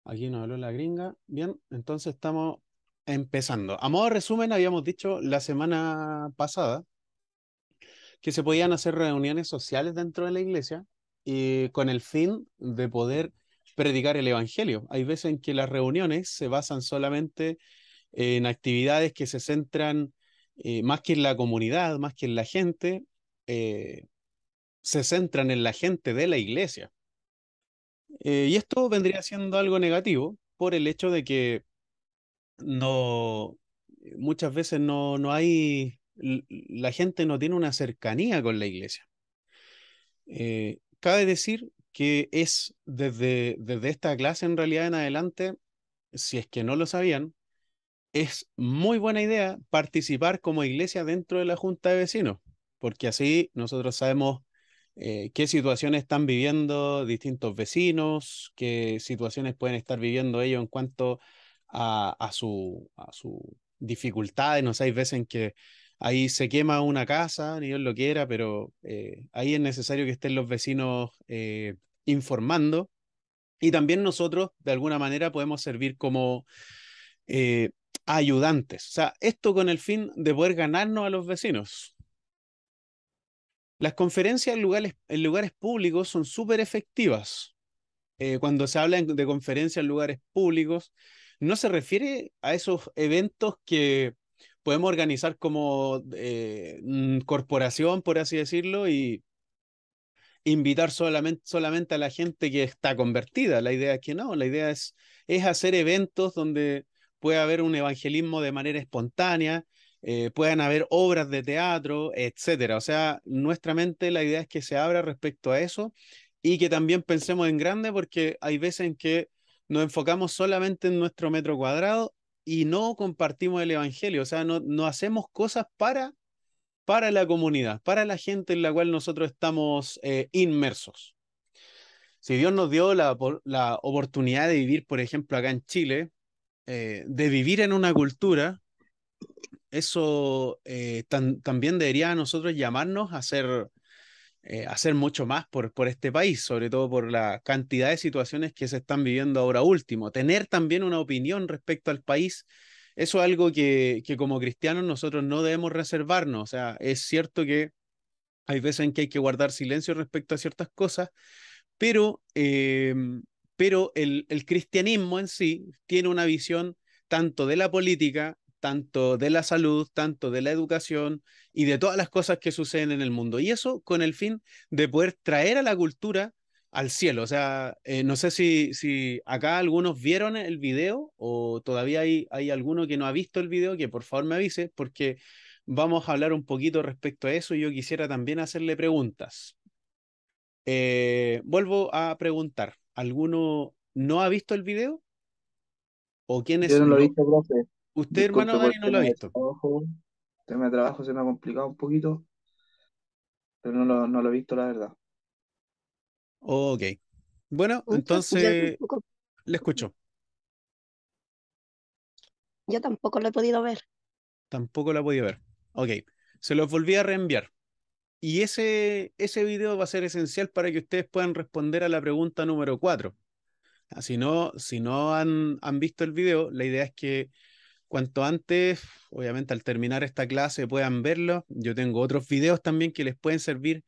Aquí nos habló la gringa. Bien, entonces estamos empezando. A modo de resumen, habíamos dicho la semana pasada que se podían hacer reuniones sociales dentro de la iglesia y con el fin de poder predicar el evangelio. Hay veces en que las reuniones se basan solamente en actividades que se centran más que en la comunidad, más que en la gente, eh, se centran en la gente de la iglesia. Y esto vendría siendo algo negativo por el hecho de que no, muchas veces no hay, la gente no tiene una cercanía con la iglesia. Cabe decir que es desde esta clase en realidad en adelante, si es que no lo sabían, es muy buena idea participar como iglesia dentro de la junta de vecinos, porque así nosotros sabemos qué situaciones están viviendo distintos vecinos, qué situaciones pueden estar viviendo ellos en cuanto a su dificultades. No sé, hay veces en que ahí se quema una casa, ni Dios lo quiera, pero ahí es necesario que estén los vecinos informando. Y también nosotros, de alguna manera, podemos servir como eh, ayudantes. O sea, esto con el fin de poder ganarnos a los vecinos. Las conferencias en lugares públicos son súper efectivas. Cuando se habla de conferencias en lugares públicos, no se refiere a esos eventos que podemos organizar como corporación, por así decirlo, y invitar solamente a la gente que está convertida. La idea es que no, la idea es hacer eventos donde pueda haber un evangelismo de manera espontánea, puedan haber obras de teatro, etcétera. O sea, nuestra mente, la idea es que se abra respecto a eso y que también pensemos en grande, porque hay veces en que nos enfocamos solamente en nuestro metro cuadrado y no compartimos el evangelio. O sea, no hacemos cosas para la comunidad, para la gente en la cual nosotros estamos inmersos. Si Dios nos dio la oportunidad de vivir, por ejemplo, acá en Chile, de vivir en una cultura, eso también debería a nosotros llamarnos a hacer mucho más por este país, sobre todo por la cantidad de situaciones que se están viviendo ahora último. Tener también una opinión respecto al país, eso es algo que como cristianos nosotros no debemos reservarnos. O sea, es cierto que hay veces en que hay que guardar silencio respecto a ciertas cosas, pero, pero el cristianismo en sí tiene una visión tanto de la política, tanto de la salud, tanto de la educación y de todas las cosas que suceden en el mundo. Y eso con el fin de poder traer a la cultura al cielo. O sea, no sé si acá algunos vieron el video o todavía hay alguno que no ha visto el video, que por favor me avise, porque vamos a hablar un poquito respecto a eso y yo quisiera también hacerle preguntas. Vuelvo a preguntar, ¿alguno no ha visto el video? ¿O Yo quiénes no lo he no? visto, profe. Usted, hermano Disculpe por Dani, el no lo ha tema del visto. trabajo. El tema de trabajo se me ha complicado un poquito, pero no lo he visto, la verdad. Ok. Bueno, Yo entonces tampoco, le escucho. yo tampoco lo he podido ver. Tampoco lo ha podido ver. Ok. Se los volví a reenviar. Y ese video va a ser esencial para que ustedes puedan responder a la pregunta número 4. Si no han visto el video, la idea es que cuanto antes, obviamente al terminar esta clase puedan verlo. Yo tengo otros videos también que les pueden servir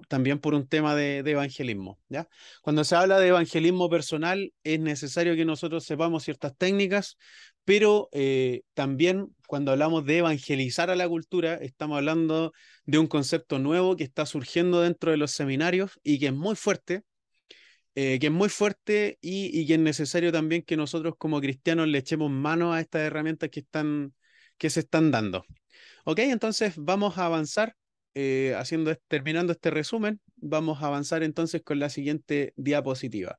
también por un tema de evangelismo, ¿ya? Cuando se habla de evangelismo personal, es necesario que nosotros sepamos ciertas técnicas, pero también cuando hablamos de evangelizar a la cultura, estamos hablando de un concepto nuevo que está surgiendo dentro de los seminarios y que es muy fuerte y que es necesario también que nosotros como cristianos le echemos mano a estas herramientas que se están dando. Ok, entonces vamos a avanzar, terminando este resumen, vamos a avanzar entonces con la siguiente diapositiva.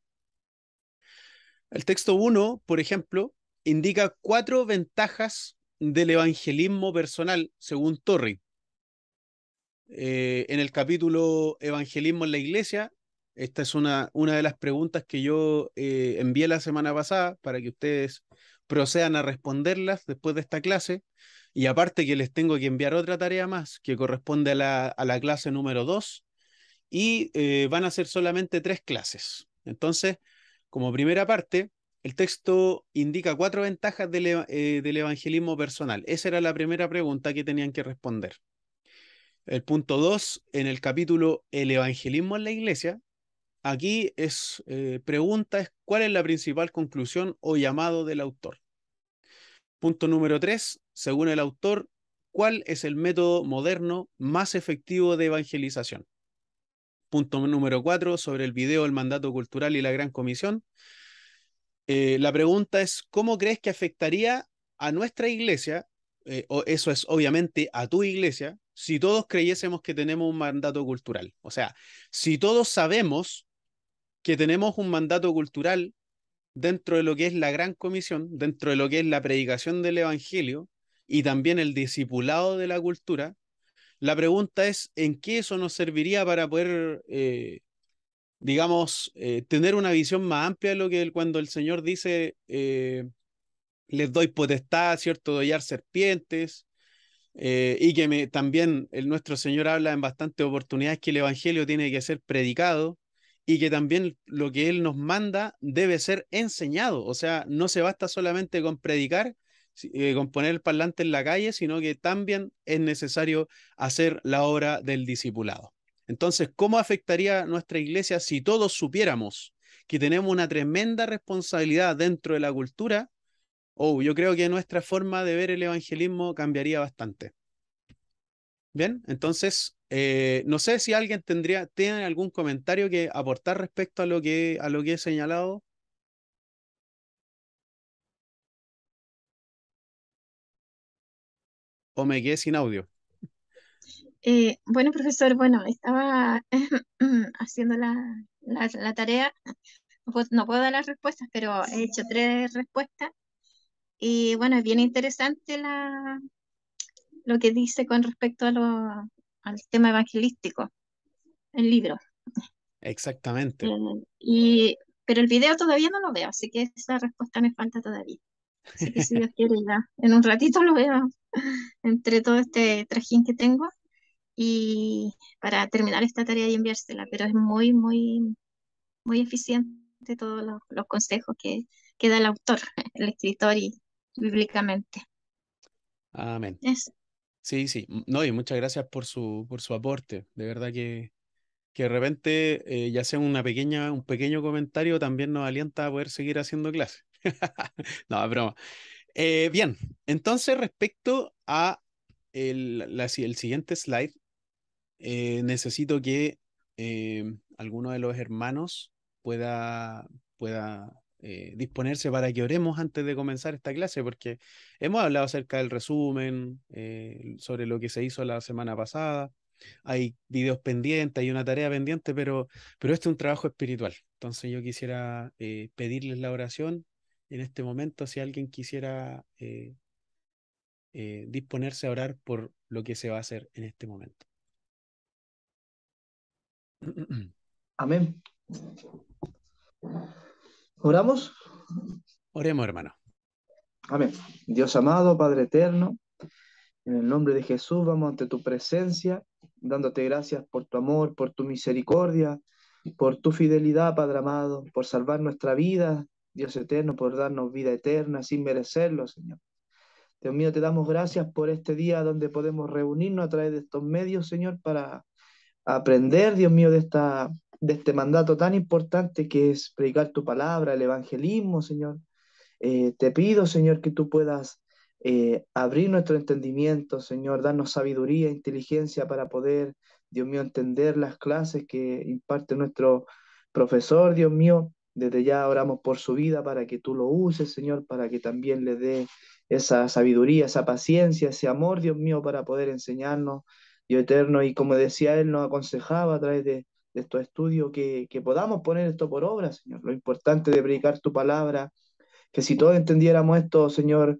El texto uno, por ejemplo, indica 4 ventajas del evangelismo personal, según Torrey. En el capítulo Evangelismo en la Iglesia, esta es una de las preguntas que yo envié la semana pasada para que ustedes procedan a responderlas después de esta clase. Y aparte que les tengo que enviar otra tarea más que corresponde a la clase número 2 y van a ser solamente 3 clases. Entonces, como primera parte, el texto indica 4 ventajas del evangelismo personal. Esa era la primera pregunta que tenían que responder. El punto 2, en el capítulo El evangelismo en la iglesia, aquí pregunta es cuál es la principal conclusión o llamado del autor. Punto número 3, según el autor, ¿cuál es el método moderno más efectivo de evangelización? Punto número 4, sobre el video El mandato cultural y la gran comisión. La pregunta es, ¿cómo crees que afectaría a nuestra iglesia, o eso es obviamente a tu iglesia, si todos creyésemos que tenemos un mandato cultural? O sea, si todos sabemos que tenemos un mandato cultural dentro de lo que es la gran comisión, dentro de lo que es la predicación del evangelio y también el discipulado de la cultura, la pregunta es, ¿en qué eso nos serviría para poder digamos, tener una visión más amplia de lo que cuando el Señor dice, les doy potestad, ¿cierto?, de hollar serpientes, y que también nuestro Señor habla en bastantes oportunidades que el Evangelio tiene que ser predicado y que también lo que Él nos manda debe ser enseñado. O sea, no se basta solamente con predicar, con poner el parlante en la calle, sino que también es necesario hacer la obra del discipulado. Entonces, ¿cómo afectaría nuestra iglesia si todos supiéramos que tenemos una tremenda responsabilidad dentro de la cultura? Oh, yo creo que nuestra forma de ver el evangelismo cambiaría bastante. Bien, entonces, no sé si alguien tiene algún comentario que aportar respecto a lo que he señalado, o me quedé sin audio. Bueno, profesor, bueno, estaba haciendo la tarea. No puedo dar las respuestas, pero he hecho 3 respuestas. Y bueno, es bien interesante lo que dice con respecto al tema evangelístico, el libro. Exactamente. Eh, y, pero el video todavía no lo veo, así que esa respuesta me falta todavía. Así que si Dios quiere, ya en un ratito lo veo entre todo este trajín que tengo y para terminar esta tarea y enviársela. Pero es muy, muy, muy eficiente todos los consejos que da el autor, el escritor y bíblicamente. Amén. Eso. Sí, sí. No, y muchas gracias por su aporte. De verdad que de repente, ya sea un pequeño comentario, también nos alienta a poder seguir haciendo clases. No, es broma. Bien, entonces respecto a el siguiente slide, necesito que alguno de los hermanos pueda, pueda disponerse para que oremos antes de comenzar esta clase, porque hemos hablado acerca del resumen, sobre lo que se hizo la semana pasada. Hay videos pendientes, hay una tarea pendiente, pero este es un trabajo espiritual. Entonces yo quisiera pedirles la oración en este momento, si alguien quisiera disponerse a orar por lo que se va a hacer en este momento. Amén. ¿Oramos? Oremos, hermano. Amén. Dios amado, Padre eterno, en el nombre de Jesús vamos ante tu presencia, dándote gracias por tu amor, por tu misericordia, por tu fidelidad, Padre amado, por salvar nuestra vida, Dios eterno, por darnos vida eterna sin merecerlo, Señor. Dios mío, te damos gracias por este día donde podemos reunirnos a través de estos medios, Señor, para aprender, Dios mío, de este mandato tan importante que es predicar tu palabra, el evangelismo, Señor. Te pido, Señor, que tú puedas abrir nuestro entendimiento, Señor, darnos sabiduría, inteligencia para poder, Dios mío, entender las clases que imparte nuestro profesor, Dios mío. Desde ya oramos por su vida para que tú lo uses, Señor, para que también le dé esa sabiduría, esa paciencia, ese amor, Dios mío, para poder enseñarnos, Dios eterno. Y como decía él, nos aconsejaba a través de estos estudios que podamos poner esto por obra, Señor. Lo importante de predicar tu palabra, que si todos entendiéramos esto, Señor,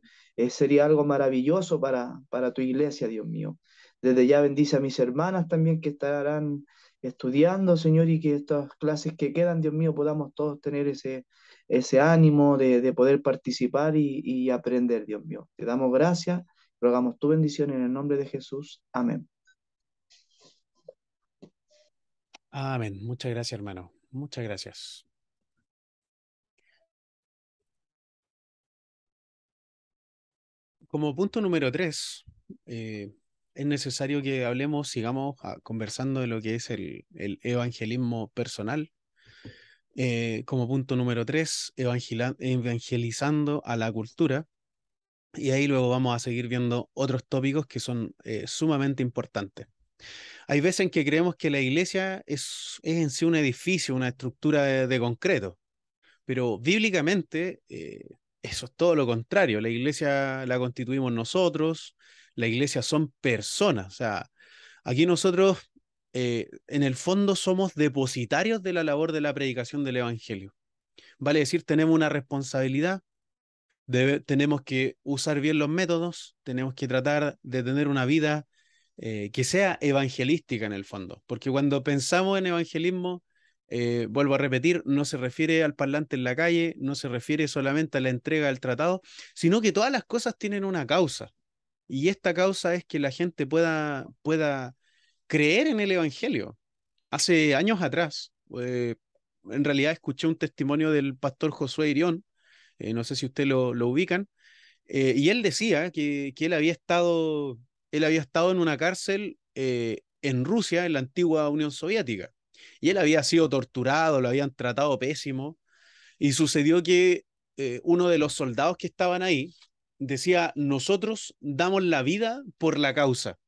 sería algo maravilloso para tu iglesia, Dios mío. Desde ya bendice a mis hermanas también que estarán estudiando, Señor, y que estas clases que quedan, Dios mío, podamos todos tener ese ánimo de poder participar y aprender, Dios mío. Te damos gracias, rogamos tu bendición en el nombre de Jesús. Amén. Amén. Muchas gracias, hermano. Muchas gracias. Como punto número 3, es necesario que hablemos, sigamos conversando de lo que es el evangelismo personal. Como punto número 3, evangelizando a la cultura. Y ahí luego vamos a seguir viendo otros tópicos que son sumamente importantes. Hay veces en que creemos que la iglesia es en sí un edificio, una estructura de concreto, pero bíblicamente eso es todo lo contrario. La iglesia la constituimos nosotros, la iglesia son personas. O sea, aquí nosotros en el fondo somos depositarios de la labor de la predicación del evangelio. Vale decir, tenemos una responsabilidad, tenemos que usar bien los métodos, tenemos que tratar de tener una vida que sea evangelística en el fondo, porque cuando pensamos en evangelismo, vuelvo a repetir, no se refiere al parlante en la calle, no se refiere solamente a la entrega del tratado, sino que todas las cosas tienen una causa, y esta causa es que la gente pueda creer en el evangelio. Hace años atrás, en realidad escuché un testimonio del pastor Josué Irión, no sé si usted lo ubican, y él decía que él había estado en una cárcel en Rusia, en la antigua Unión Soviética, y él había sido torturado, lo habían tratado pésimo, y sucedió que uno de los soldados que estaban ahí decía, nosotros damos la vida por la causa.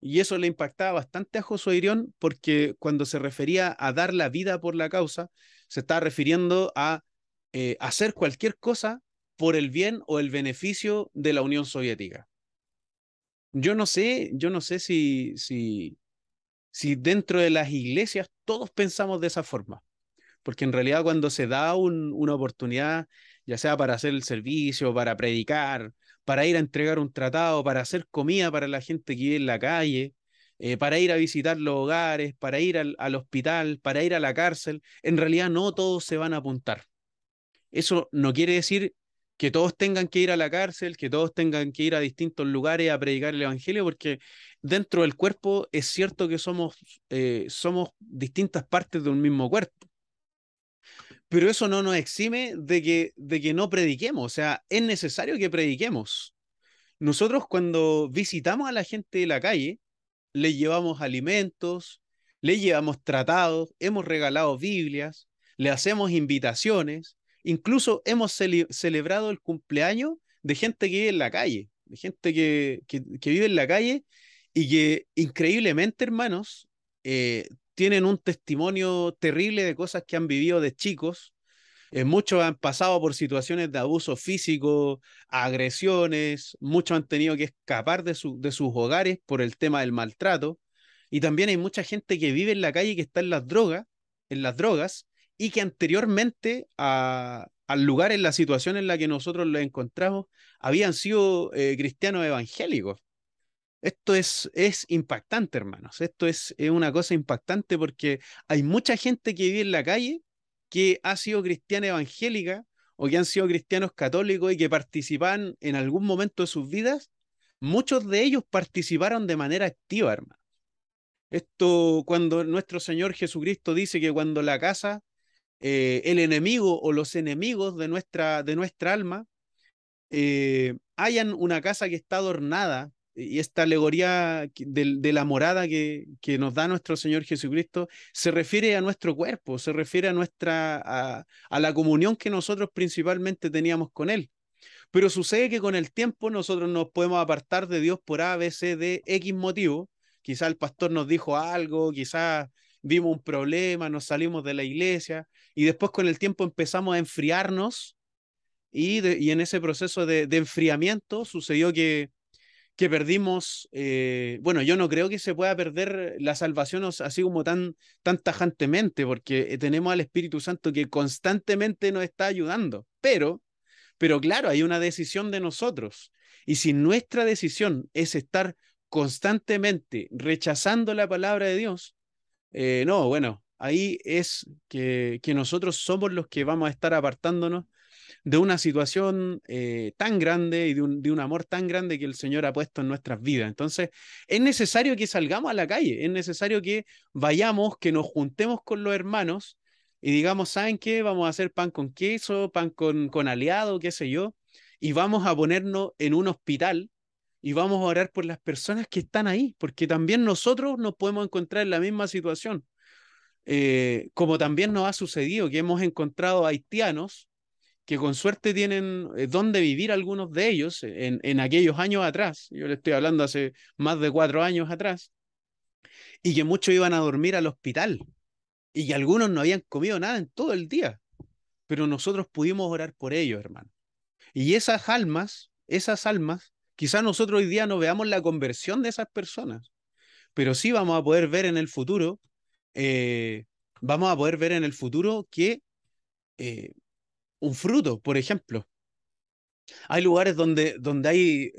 Y eso le impactaba bastante a Josué Irión porque cuando se refería a dar la vida por la causa, se estaba refiriendo a hacer cualquier cosa por el bien o el beneficio de la Unión Soviética. Yo no sé si dentro de las iglesias todos pensamos de esa forma, porque en realidad cuando se da una oportunidad, ya sea para hacer el servicio, para predicar, para ir a entregar un tratado, para hacer comida para la gente que vive en la calle, para ir a visitar los hogares, para ir al hospital, para ir a la cárcel, en realidad no todos se van a apuntar. Eso no quiere decir que todos tengan que ir a la cárcel, que todos tengan que ir a distintos lugares a predicar el evangelio, porque dentro del cuerpo es cierto que somos distintas partes de un mismo cuerpo, pero eso no nos exime de que no prediquemos. O sea, es necesario que prediquemos. Nosotros cuando visitamos a la gente de la calle, le llevamos alimentos, le llevamos tratados, hemos regalado Biblias, le hacemos invitaciones, incluso hemos celebrado el cumpleaños de gente que vive en la calle, de gente que vive en la calle y que increíblemente, hermanos, tienen un testimonio terrible de cosas que han vivido de chicos. Muchos han pasado por situaciones de abuso físico, agresiones, muchos han tenido que escapar de sus hogares por el tema del maltrato. Y también hay mucha gente que vive en la calle y que está en las drogas, y que anteriormente al lugar, en la situación en la que nosotros los encontramos, habían sido cristianos evangélicos. Esto es impactante, hermanos. Esto es una cosa impactante porque hay mucha gente que vive en la calle que ha sido cristiana evangélica o que han sido cristianos católicos y que participan en algún momento de sus vidas. Muchos de ellos participaron de manera activa, hermano. Esto cuando nuestro Señor Jesucristo dice que cuando la casa, el enemigo o los enemigos de nuestra alma, hayan una casa que está adornada, y esta alegoría de la morada que nos da nuestro Señor Jesucristo se refiere a nuestro cuerpo, se refiere a la comunión que nosotros principalmente teníamos con Él. Pero sucede que con el tiempo nosotros nos podemos apartar de Dios por A, B, C, D, X motivo. Quizá el pastor nos dijo algo, quizá vimos un problema, nos salimos de la iglesia y después con el tiempo empezamos a enfriarnos y en ese proceso de enfriamiento sucedió que perdimos, bueno, yo no creo que se pueda perder la salvación así como tan tajantemente, porque tenemos al Espíritu Santo que constantemente nos está ayudando, pero claro, hay una decisión de nosotros, y si nuestra decisión es estar constantemente rechazando la palabra de Dios, no, bueno, ahí es que nosotros somos los que vamos a estar apartándonos de una situación tan grande y de un amor tan grande que el Señor ha puesto en nuestras vidas. Entonces, es necesario que salgamos a la calle, es necesario que vayamos, que nos juntemos con los hermanos y digamos, ¿saben qué? Vamos a hacer pan con queso, pan con aliado, qué sé yo, y vamos a ponernos en un hospital y vamos a orar por las personas que están ahí, porque también nosotros nos podemos encontrar en la misma situación. Como también nos ha sucedido que hemos encontrado haitianos que con suerte tienen dónde vivir algunos de ellos en aquellos años atrás, yo le estoy hablando hace más de 4 años atrás, y que muchos iban a dormir al hospital y que algunos no habían comido nada en todo el día, pero nosotros pudimos orar por ellos, hermano. Y esas almas, quizás nosotros hoy día no veamos la conversión de esas personas, pero sí vamos a poder ver en el futuro, eh, vamos a poder ver en el futuro que eh, un fruto, por ejemplo, hay lugares donde hay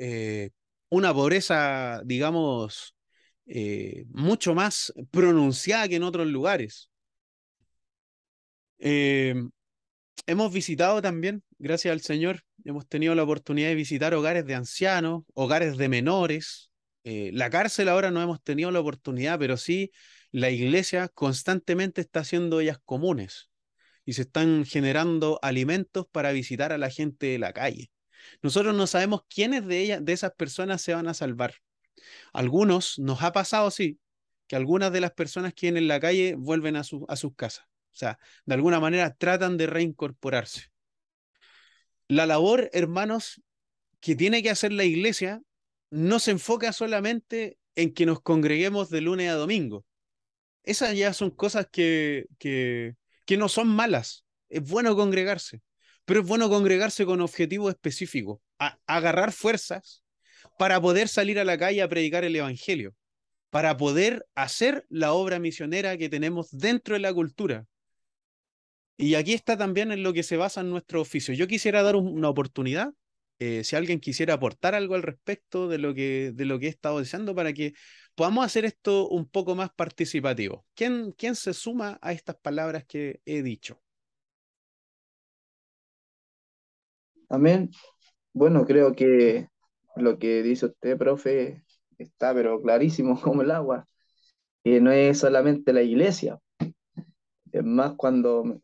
una pobreza, digamos, mucho más pronunciada que en otros lugares. Eh, Hemos visitado también, gracias al Señor, hemos tenido la oportunidad de visitar hogares de ancianos, hogares de menores. La cárcel ahora no hemos tenido la oportunidad, pero sí la iglesia constantemente está haciendo ellas comunes y se están generando alimentos para visitar a la gente de la calle. Nosotros no sabemos quiénes de ellas, de esas personas se van a salvar. Algunos nos ha pasado, sí, que algunas de las personas que vienen en la calle vuelven a sus casas. O sea, de alguna manera tratan de reincorporarse. La labor, hermanos, que tiene que hacer la iglesia no se enfoca solamente en que nos congreguemos de lunes a domingo. Esas ya son cosas que no son malas. Es bueno congregarse, pero es bueno congregarse con objetivos específicos, agarrar fuerzas para poder salir a la calle a predicar el evangelio, para poder hacer la obra misionera que tenemos dentro de la cultura. Y aquí está también en lo que se basa en nuestro oficio. Yo quisiera dar una oportunidad, si alguien quisiera aportar algo al respecto de lo que he estado diciendo, para que podamos hacer esto un poco más participativo. ¿Quién se suma a estas palabras que he dicho? Amén. Bueno, creo que lo que dice usted, profe, está pero clarísimo como el agua, que no es solamente la iglesia. Es más,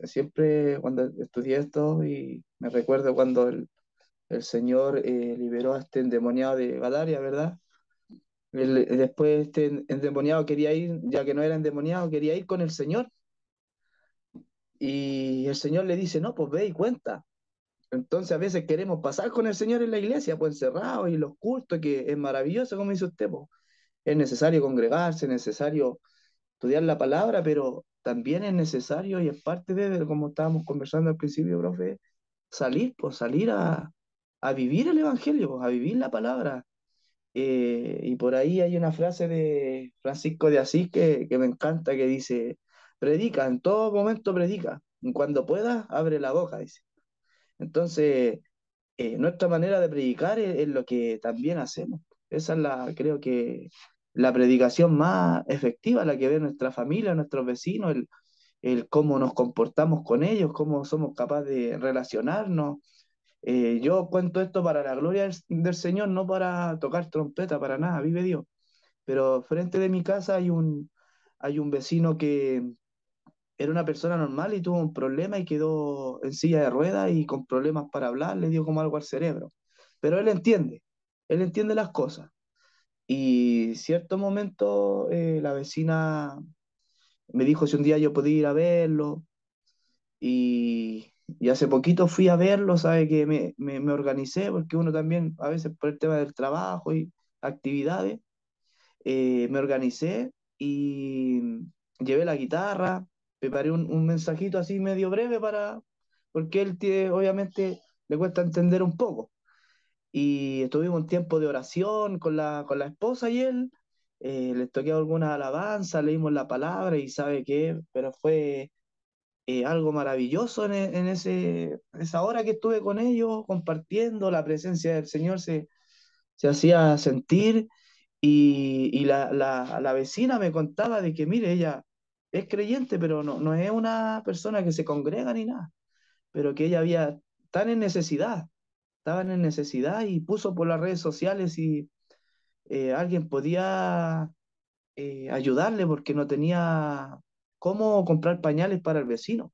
siempre cuando estudié esto y me recuerdo cuando el Señor liberó a este endemoniado de Gadaria, ¿verdad? Después este endemoniado quería ir, ya que no era endemoniado, quería ir con el Señor. Y el Señor le dice, no, pues ve y cuenta. Entonces a veces queremos pasar con el Señor en la iglesia, pues encerrados y los cultos, que es maravilloso, como dice usted, pues. Es necesario congregarse, es necesario estudiar la palabra, pero también es necesario, y es parte como estábamos conversando al principio, profe, salir, pues salir a vivir el Evangelio, pues, a vivir la palabra. Y por ahí hay una frase de Francisco de Asís que me encanta, que dice, predica, en todo momento predica, cuando puedas, abre la boca, dice. Entonces, nuestra manera de predicar es lo que también hacemos. Esa es creo que la predicación más efectiva, la que ve nuestra familia, nuestros vecinos, el cómo nos comportamos con ellos, cómo somos capaces de relacionarnos. Yo cuento esto para la gloria del Señor, no para tocar trompeta, para nada, vive Dios. Pero frente de mi casa hay un vecino que era una persona normal y tuvo un problema y quedó en silla de ruedas y con problemas para hablar, le dio como algo al cerebro. Pero él entiende las cosas. Y cierto momento la vecina me dijo si un día yo podía ir a verlo y hace poquito fui a verlo, sabe que me organicé porque uno también a veces por el tema del trabajo y actividades, me organicé y llevé la guitarra, preparé un mensajito así medio breve porque él tiene, obviamente le cuesta entender un poco. Y estuvimos un tiempo de oración con la esposa y él, les toqué algunas alabanzas, leímos la palabra y sabe qué, pero fue algo maravilloso esa hora que estuve con ellos, compartiendo, la presencia del Señor se hacía sentir y la vecina me contaba de que, mire, ella es creyente, pero no es una persona que se congrega ni nada, pero que ella había tan en necesidad, estaban en necesidad y puso por las redes sociales y alguien podía ayudarle porque no tenía cómo comprar pañales para el vecino.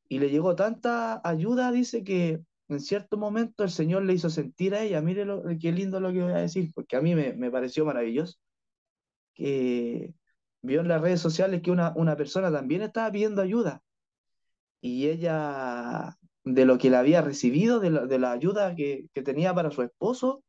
Y le llegó tanta ayuda, dice que en cierto momento el Señor le hizo sentir a ella, mire qué lindo lo que voy a decir, porque a mí me pareció maravilloso, que vio en las redes sociales que una persona también estaba pidiendo ayuda y ella, de lo que le había recibido, de la ayuda que tenía para su esposo,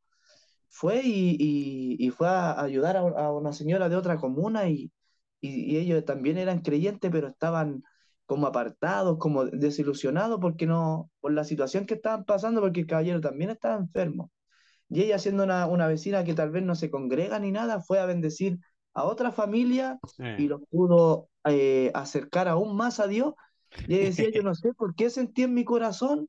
fue y fue a ayudar a una señora de otra comuna y ellos también eran creyentes, pero estaban como apartados, como desilusionados porque no, por la situación que estaban pasando, porque el caballero también estaba enfermo. Y ella, siendo una vecina que tal vez no se congrega ni nada, fue a bendecir a otra familia y los pudo acercar aún más a Dios. Y ella decía, yo no sé por qué sentí en mi corazón,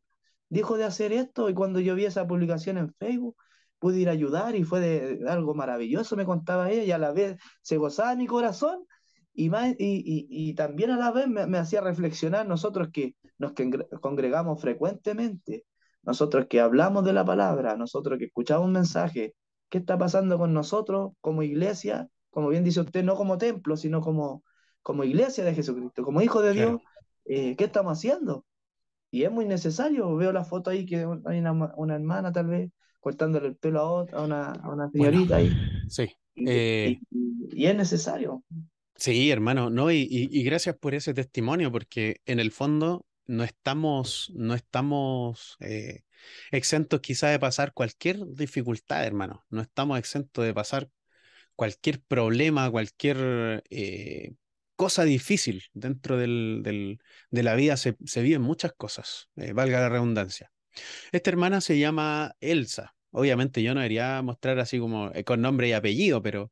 dijo de hacer esto, y cuando yo vi esa publicación en Facebook, pude ir a ayudar y fue de algo maravilloso, me contaba ella, y a la vez se gozaba mi corazón, y también a la vez me hacía reflexionar nosotros que nos congregamos frecuentemente, nosotros que hablamos de la palabra, nosotros que escuchamos un mensaje, ¿qué está pasando con nosotros como iglesia? Como bien dice usted, no como templo, sino como iglesia de Jesucristo, como hijo de Dios, Claro, ¿qué estamos haciendo? Y es muy necesario. Veo la foto ahí que hay una hermana tal vez cortándole el pelo a una bueno, señorita ahí, sí. y, y es necesario. Sí, hermano, ¿no? Y gracias por ese testimonio, porque en el fondo no estamos exentos quizá de pasar cualquier dificultad, hermano. No estamos exentos de pasar cualquier problema, cualquier cosa difícil dentro de la vida. Se viven muchas cosas, valga la redundancia. Esta hermana se llama Elsa. Obviamente yo no debería mostrar así como con nombre y apellido, pero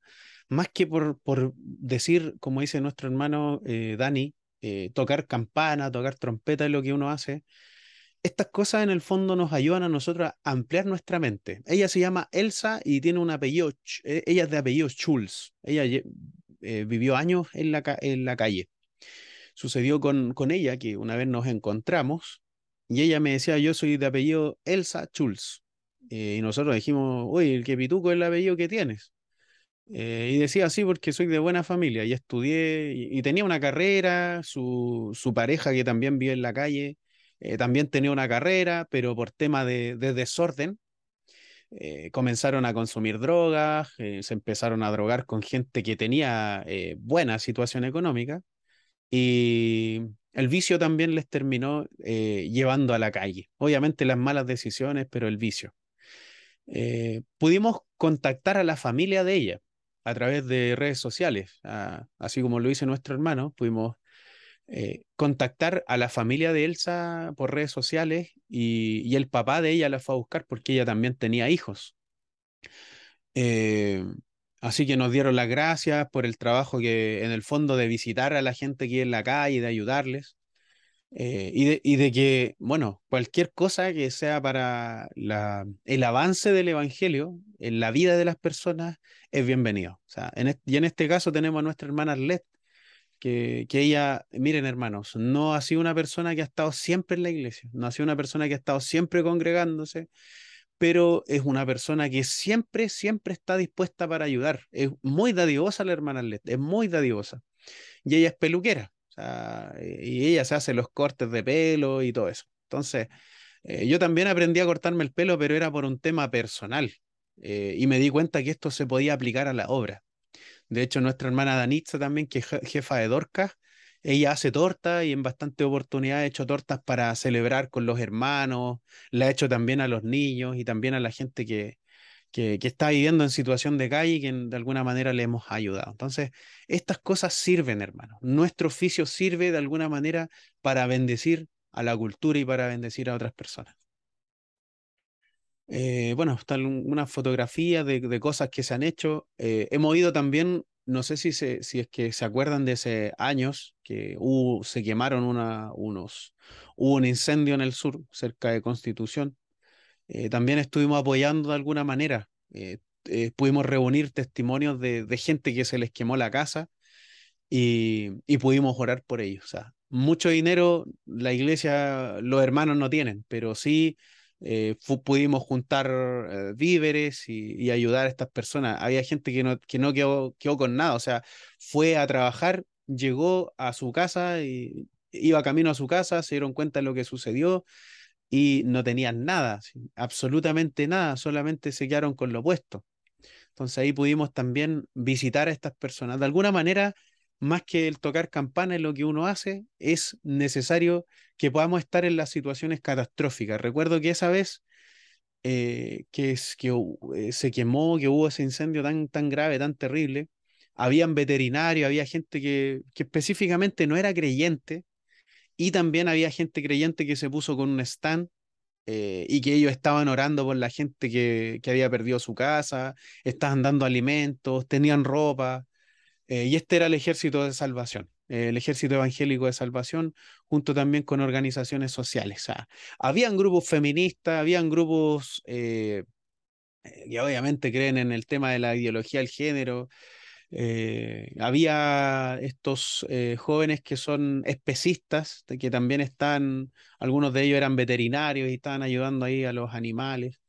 más que por decir, como dice nuestro hermano Dani, tocar campana, tocar trompeta es lo que uno hace. Estas cosas en el fondo nos ayudan a nosotros a ampliar nuestra mente. Ella se llama Elsa y tiene un apellido, ella es de apellido Schulz. Ella vivió años en la calle. Sucedió con ella que una vez nos encontramos y ella me decía, yo soy de apellido Elsa Schulz. Y nosotros dijimos, oye, el que pituco es el apellido que tienes. Y decía así porque soy de buena familia y estudié y tenía una carrera, su pareja que también vive en la calle, también tenía una carrera, pero por tema de desorden comenzaron a consumir drogas, se empezaron a drogar con gente que tenía buena situación económica y el vicio también les terminó llevando a la calle. Obviamente las malas decisiones, pero el vicio. Pudimos contactar a la familia de ella a través de redes sociales, así como lo hizo nuestro hermano, pudimos contactar a la familia de Elsa por redes sociales y el papá de ella la fue a buscar porque ella también tenía hijos. Eh, Así que nos dieron las gracias por el trabajo que en el fondo de visitar a la gente que en la calle, de ayudarles. Y de que, bueno, cualquier cosa que sea para el avance del evangelio en la vida de las personas es bienvenido. O sea, y en este caso tenemos a nuestra hermana Arlet, que ella, miren hermanos, no ha sido una persona que ha estado siempre en la iglesia, no ha sido una persona que ha estado siempre congregándose, pero es una persona que siempre, siempre está dispuesta para ayudar. Es muy dadivosa la hermana Arlet, es muy dadivosa y ella es peluquera. O sea, y ella se hace los cortes de pelo y todo eso. Entonces, yo también aprendí a cortarme el pelo, pero era por un tema personal. Y me di cuenta que esto se podía aplicar a la obra. De hecho, nuestra hermana Danitza también, que es jefa de Dorcas, ella hace tortas y en bastantes oportunidades ha hecho tortas para celebrar con los hermanos, la ha hecho también a los niños y también a la gente que está viviendo en situación de calle y que de alguna manera le hemos ayudado. Entonces, estas cosas sirven, hermano. Nuestro oficio sirve de alguna manera para bendecir a la cultura y para bendecir a otras personas. Bueno, están unas fotografías de cosas que se han hecho. Hemos ido también, no sé si es que se acuerdan de ese años que se quemaron hubo un incendio en el sur, cerca de Constitución. También estuvimos apoyando de alguna manera. Pudimos reunir testimonios de gente que se les quemó la casa y pudimos orar por ellos. O sea, mucho dinero la iglesia, los hermanos no tienen, pero sí pudimos juntar víveres y ayudar a estas personas. Había gente que no quedó con nada, o sea, fue a trabajar, llegó a su casa y iba camino a su casa, se dieron cuenta de lo que sucedió y no tenían nada, sí, absolutamente nada, solamente se quedaron con lo puesto. Entonces ahí pudimos también visitar a estas personas. De alguna manera, más que el tocar campanas, lo que uno hace es necesario que podamos estar en las situaciones catastróficas. Recuerdo que esa vez se quemó, que hubo ese incendio tan grave, tan terrible, habían veterinarios, había gente que específicamente no era creyente, y también había gente creyente que se puso con un stand, y que ellos estaban orando por la gente que había perdido su casa, estaban dando alimentos, tenían ropa, y este era el Ejército de Salvación, el Ejército Evangélico de Salvación, junto también con organizaciones sociales. O sea, habían grupos feministas, habían grupos que obviamente creen en el tema de la ideología del género. Había estos jóvenes que son especistas, que también están, algunos de ellos eran veterinarios y estaban ayudando ahí a los animales.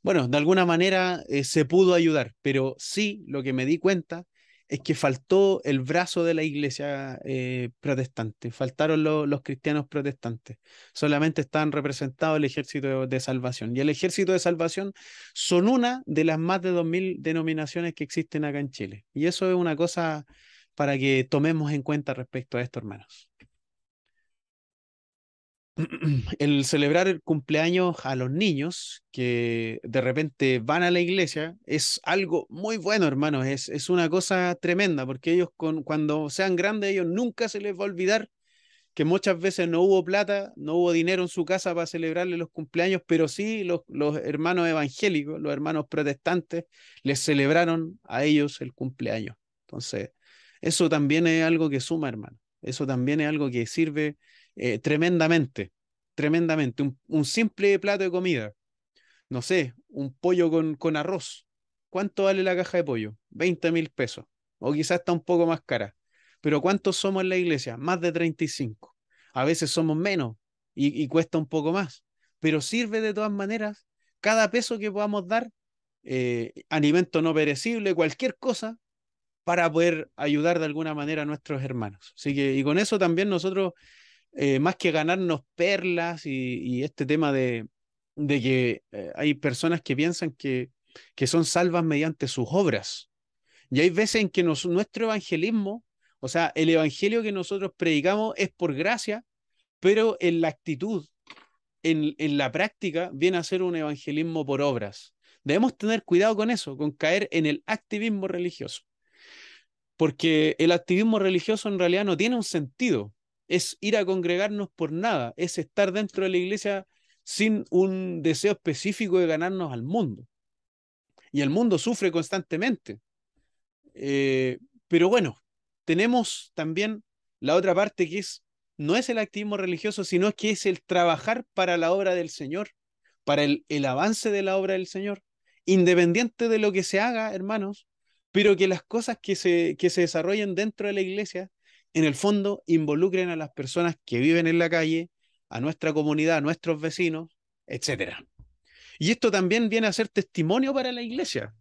Bueno, de alguna manera se pudo ayudar, pero sí lo que me di cuenta es que faltó el brazo de la iglesia protestante, faltaron los cristianos protestantes, solamente estaban representados el ejército de salvación. Y el ejército de salvación son una de las más de 2000 denominaciones que existen acá en Chile. Y eso es una cosa para que tomemos en cuenta respecto a esto, hermanos. El celebrar el cumpleaños a los niños que de repente van a la iglesia es algo muy bueno, hermanos. Es una cosa tremenda porque ellos cuando sean grandes, ellos nunca se les va a olvidar que muchas veces no hubo plata, no hubo dinero en su casa para celebrarle los cumpleaños, pero sí los hermanos evangélicos, los hermanos protestantes, les celebraron a ellos el cumpleaños. Entonces, eso también es algo que suma, hermano. Eso también es algo que sirve tremendamente, tremendamente. Un simple plato de comida, no sé, un pollo con arroz. ¿Cuánto vale la caja de pollo? 20.000 pesos. O quizás está un poco más cara. Pero ¿cuántos somos en la iglesia? Más de 35. A veces somos menos y cuesta un poco más. Pero sirve de todas maneras. Cada peso que podamos dar, alimento no perecible, cualquier cosa, para poder ayudar de alguna manera a nuestros hermanos. Así que, y con eso también nosotros, más que ganarnos perlas y este tema de que hay personas que piensan que son salvas mediante sus obras. Y hay veces en que nuestro evangelismo, o sea, el evangelio que nosotros predicamos es por gracia, pero en la actitud, en la práctica, viene a ser un evangelismo por obras. Debemos tener cuidado con eso, con caer en el activismo religioso, porque el activismo religioso en realidad no tiene un sentido, es ir a congregarnos por nada, es estar dentro de la iglesia sin un deseo específico de ganarnos al mundo. Y el mundo sufre constantemente. Eh, pero bueno, tenemos también la otra parte que no es el activismo religioso, sino que es el trabajar para la obra del Señor, para el avance de la obra del Señor, independiente de lo que se haga, hermanos, pero que las cosas que se desarrollen dentro de la iglesia, en el fondo, involucren a las personas que viven en la calle, a nuestra comunidad, a nuestros vecinos, etcétera. Y esto también viene a ser testimonio para la iglesia.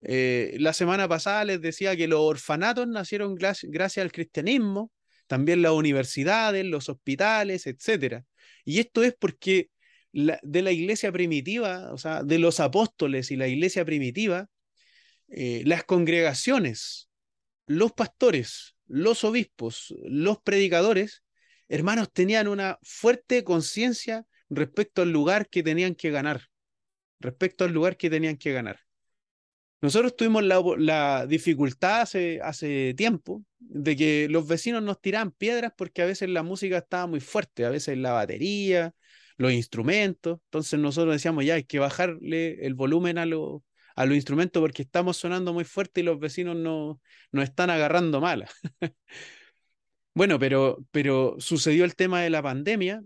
La semana pasada les decía que los orfanatos nacieron gracias al cristianismo, también las universidades, los hospitales, etcétera. Y esto es porque de la iglesia primitiva, o sea, de los apóstoles y la iglesia primitiva, las congregaciones, los pastores, los obispos, los predicadores, hermanos, tenían una fuerte conciencia respecto al lugar que tenían que ganar, respecto al lugar que tenían que ganar. Nosotros tuvimos la dificultad hace tiempo de que los vecinos nos tiraban piedras porque a veces la música estaba muy fuerte, a veces la batería, los instrumentos. Entonces nosotros decíamos, ya hay que bajarle el volumen a los instrumentos porque estamos sonando muy fuerte y los vecinos nos están agarrando mala. Bueno, pero sucedió el tema de la pandemia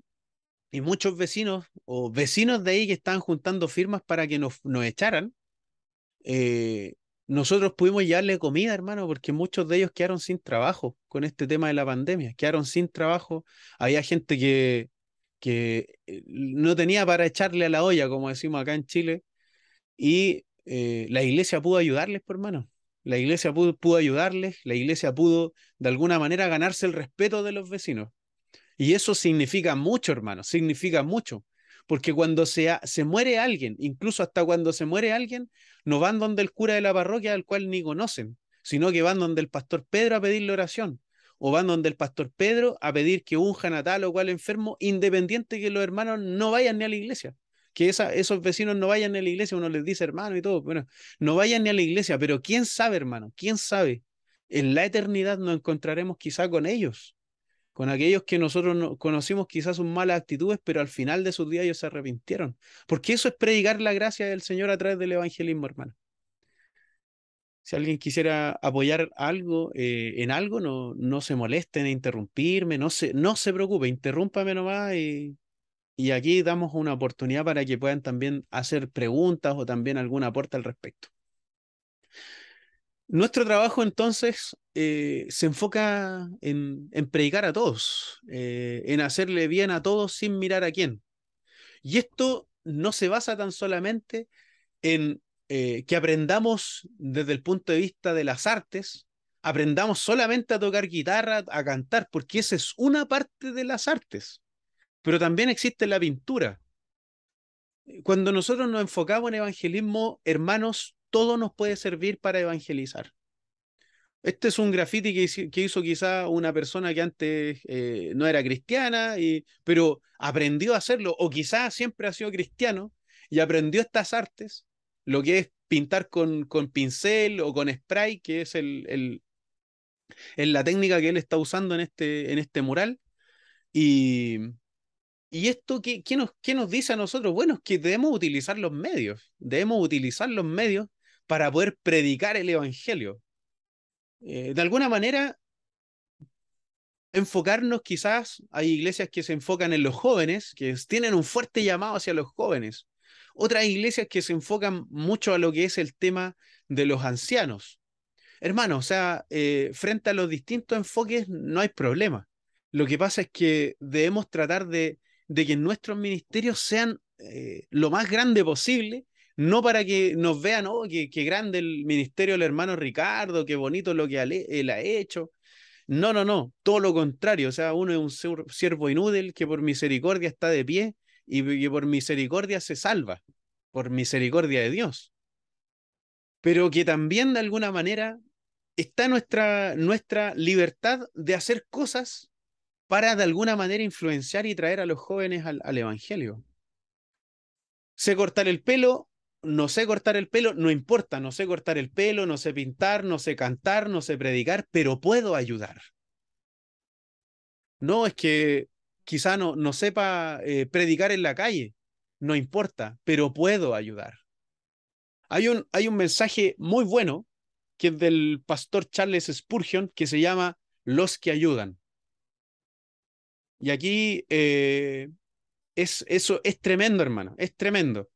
y muchos vecinos o vecinos de ahí que estaban juntando firmas para que nos echaran, eh, nosotros pudimos llevarle comida, hermano, porque muchos de ellos quedaron sin trabajo con este tema de la pandemia, quedaron sin trabajo. Había gente que no tenía para echarle a la olla, como decimos acá en Chile, y la iglesia pudo ayudarles, por hermano. La iglesia pudo ayudarles, la iglesia pudo de alguna manera ganarse el respeto de los vecinos. Y eso significa mucho, hermano, significa mucho, porque cuando se muere alguien, incluso hasta cuando se muere alguien, no van donde el cura de la parroquia al cual ni conocen, sino que van donde el pastor Pedro a pedirle oración, o van donde el pastor Pedro a pedir que unjan a tal o cual enfermo, independiente que los hermanos no vayan ni a la iglesia. Que esos vecinos no vayan ni a la iglesia, uno les dice hermano y todo, bueno, no vayan ni a la iglesia, pero quién sabe, hermano, quién sabe, en la eternidad nos encontraremos quizá con ellos, con aquellos que nosotros no, conocimos quizás sus malas actitudes, pero al final de sus días ellos se arrepintieron. Porque eso es predicar la gracia del Señor a través del evangelismo, hermano. Si alguien quisiera apoyar algo, en algo, no se moleste en interrumpirme, no se preocupe, interrúmpame nomás y aquí damos una oportunidad para que puedan también hacer preguntas o también algún aporte al respecto. Nuestro trabajo entonces se enfoca en predicar a todos, en hacerle bien a todos sin mirar a quién. Y esto no se basa tan solamente en que aprendamos desde el punto de vista de las artes, aprendamos solamente a tocar guitarra, a cantar, porque esa es una parte de las artes, pero también existe la pintura. Cuando nosotros nos enfocamos en evangelismo, hermanos, todo nos puede servir para evangelizar. Este es un graffiti que hizo quizá una persona que antes no era cristiana, pero aprendió a hacerlo, o quizá siempre ha sido cristiano y aprendió estas artes, lo que es pintar con pincel o con spray, que es la técnica que él está usando en este mural. Y, y esto, ¿qué nos dice a nosotros? Bueno, es que debemos utilizar los medios para poder predicar el evangelio. De alguna manera, enfocarnos quizás, hay iglesias que se enfocan en los jóvenes, que tienen un fuerte llamado hacia los jóvenes. Otras iglesias que se enfocan mucho a lo que es el tema de los ancianos. Hermano, o sea, frente a los distintos enfoques no hay problema. Lo que pasa es que debemos tratar de que nuestros ministerios sean lo más grande posible, no para que nos vean, oh, qué grande el ministerio del hermano Ricardo, qué bonito lo que él ha hecho. No, no, no, todo lo contrario. O sea, uno es un siervo inútil que por misericordia está de pie y que por misericordia se salva, por misericordia de Dios. Pero que también de alguna manera está nuestra libertad de hacer cosas para de alguna manera influenciar y traer a los jóvenes al Evangelio. Sé cortar el pelo, no sé cortar el pelo, no importa, no sé cortar el pelo, no sé pintar, no sé cantar, no sé predicar, pero puedo ayudar. No, es que quizá no sepa predicar en la calle, no importa, pero puedo ayudar. Hay un mensaje muy bueno que es del pastor Charles Spurgeon que se llama Los que ayudan. Y aquí eso es tremendo, hermano, es tremendo.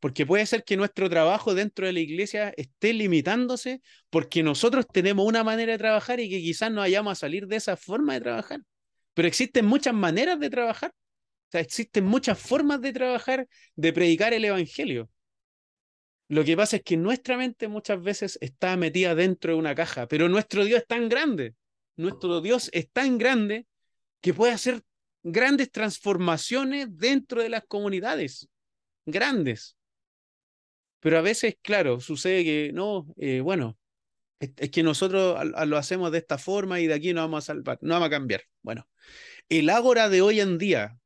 Porque puede ser que nuestro trabajo dentro de la iglesia esté limitándose porque nosotros tenemos una manera de trabajar y que quizás no vayamos a salir de esa forma de trabajar. Pero existen muchas maneras de trabajar. O sea, existen muchas formas de trabajar, de predicar el evangelio. Lo que pasa es que nuestra mente muchas veces está metida dentro de una caja, pero nuestro Dios es tan grande, nuestro Dios es tan grande que puede hacer grandes transformaciones dentro de las comunidades, grandes. Pero a veces, claro, sucede que no, bueno, es que nosotros lo hacemos de esta forma y de aquí no vamos a salvar, no vamos a cambiar. Bueno, el ágora de hoy en día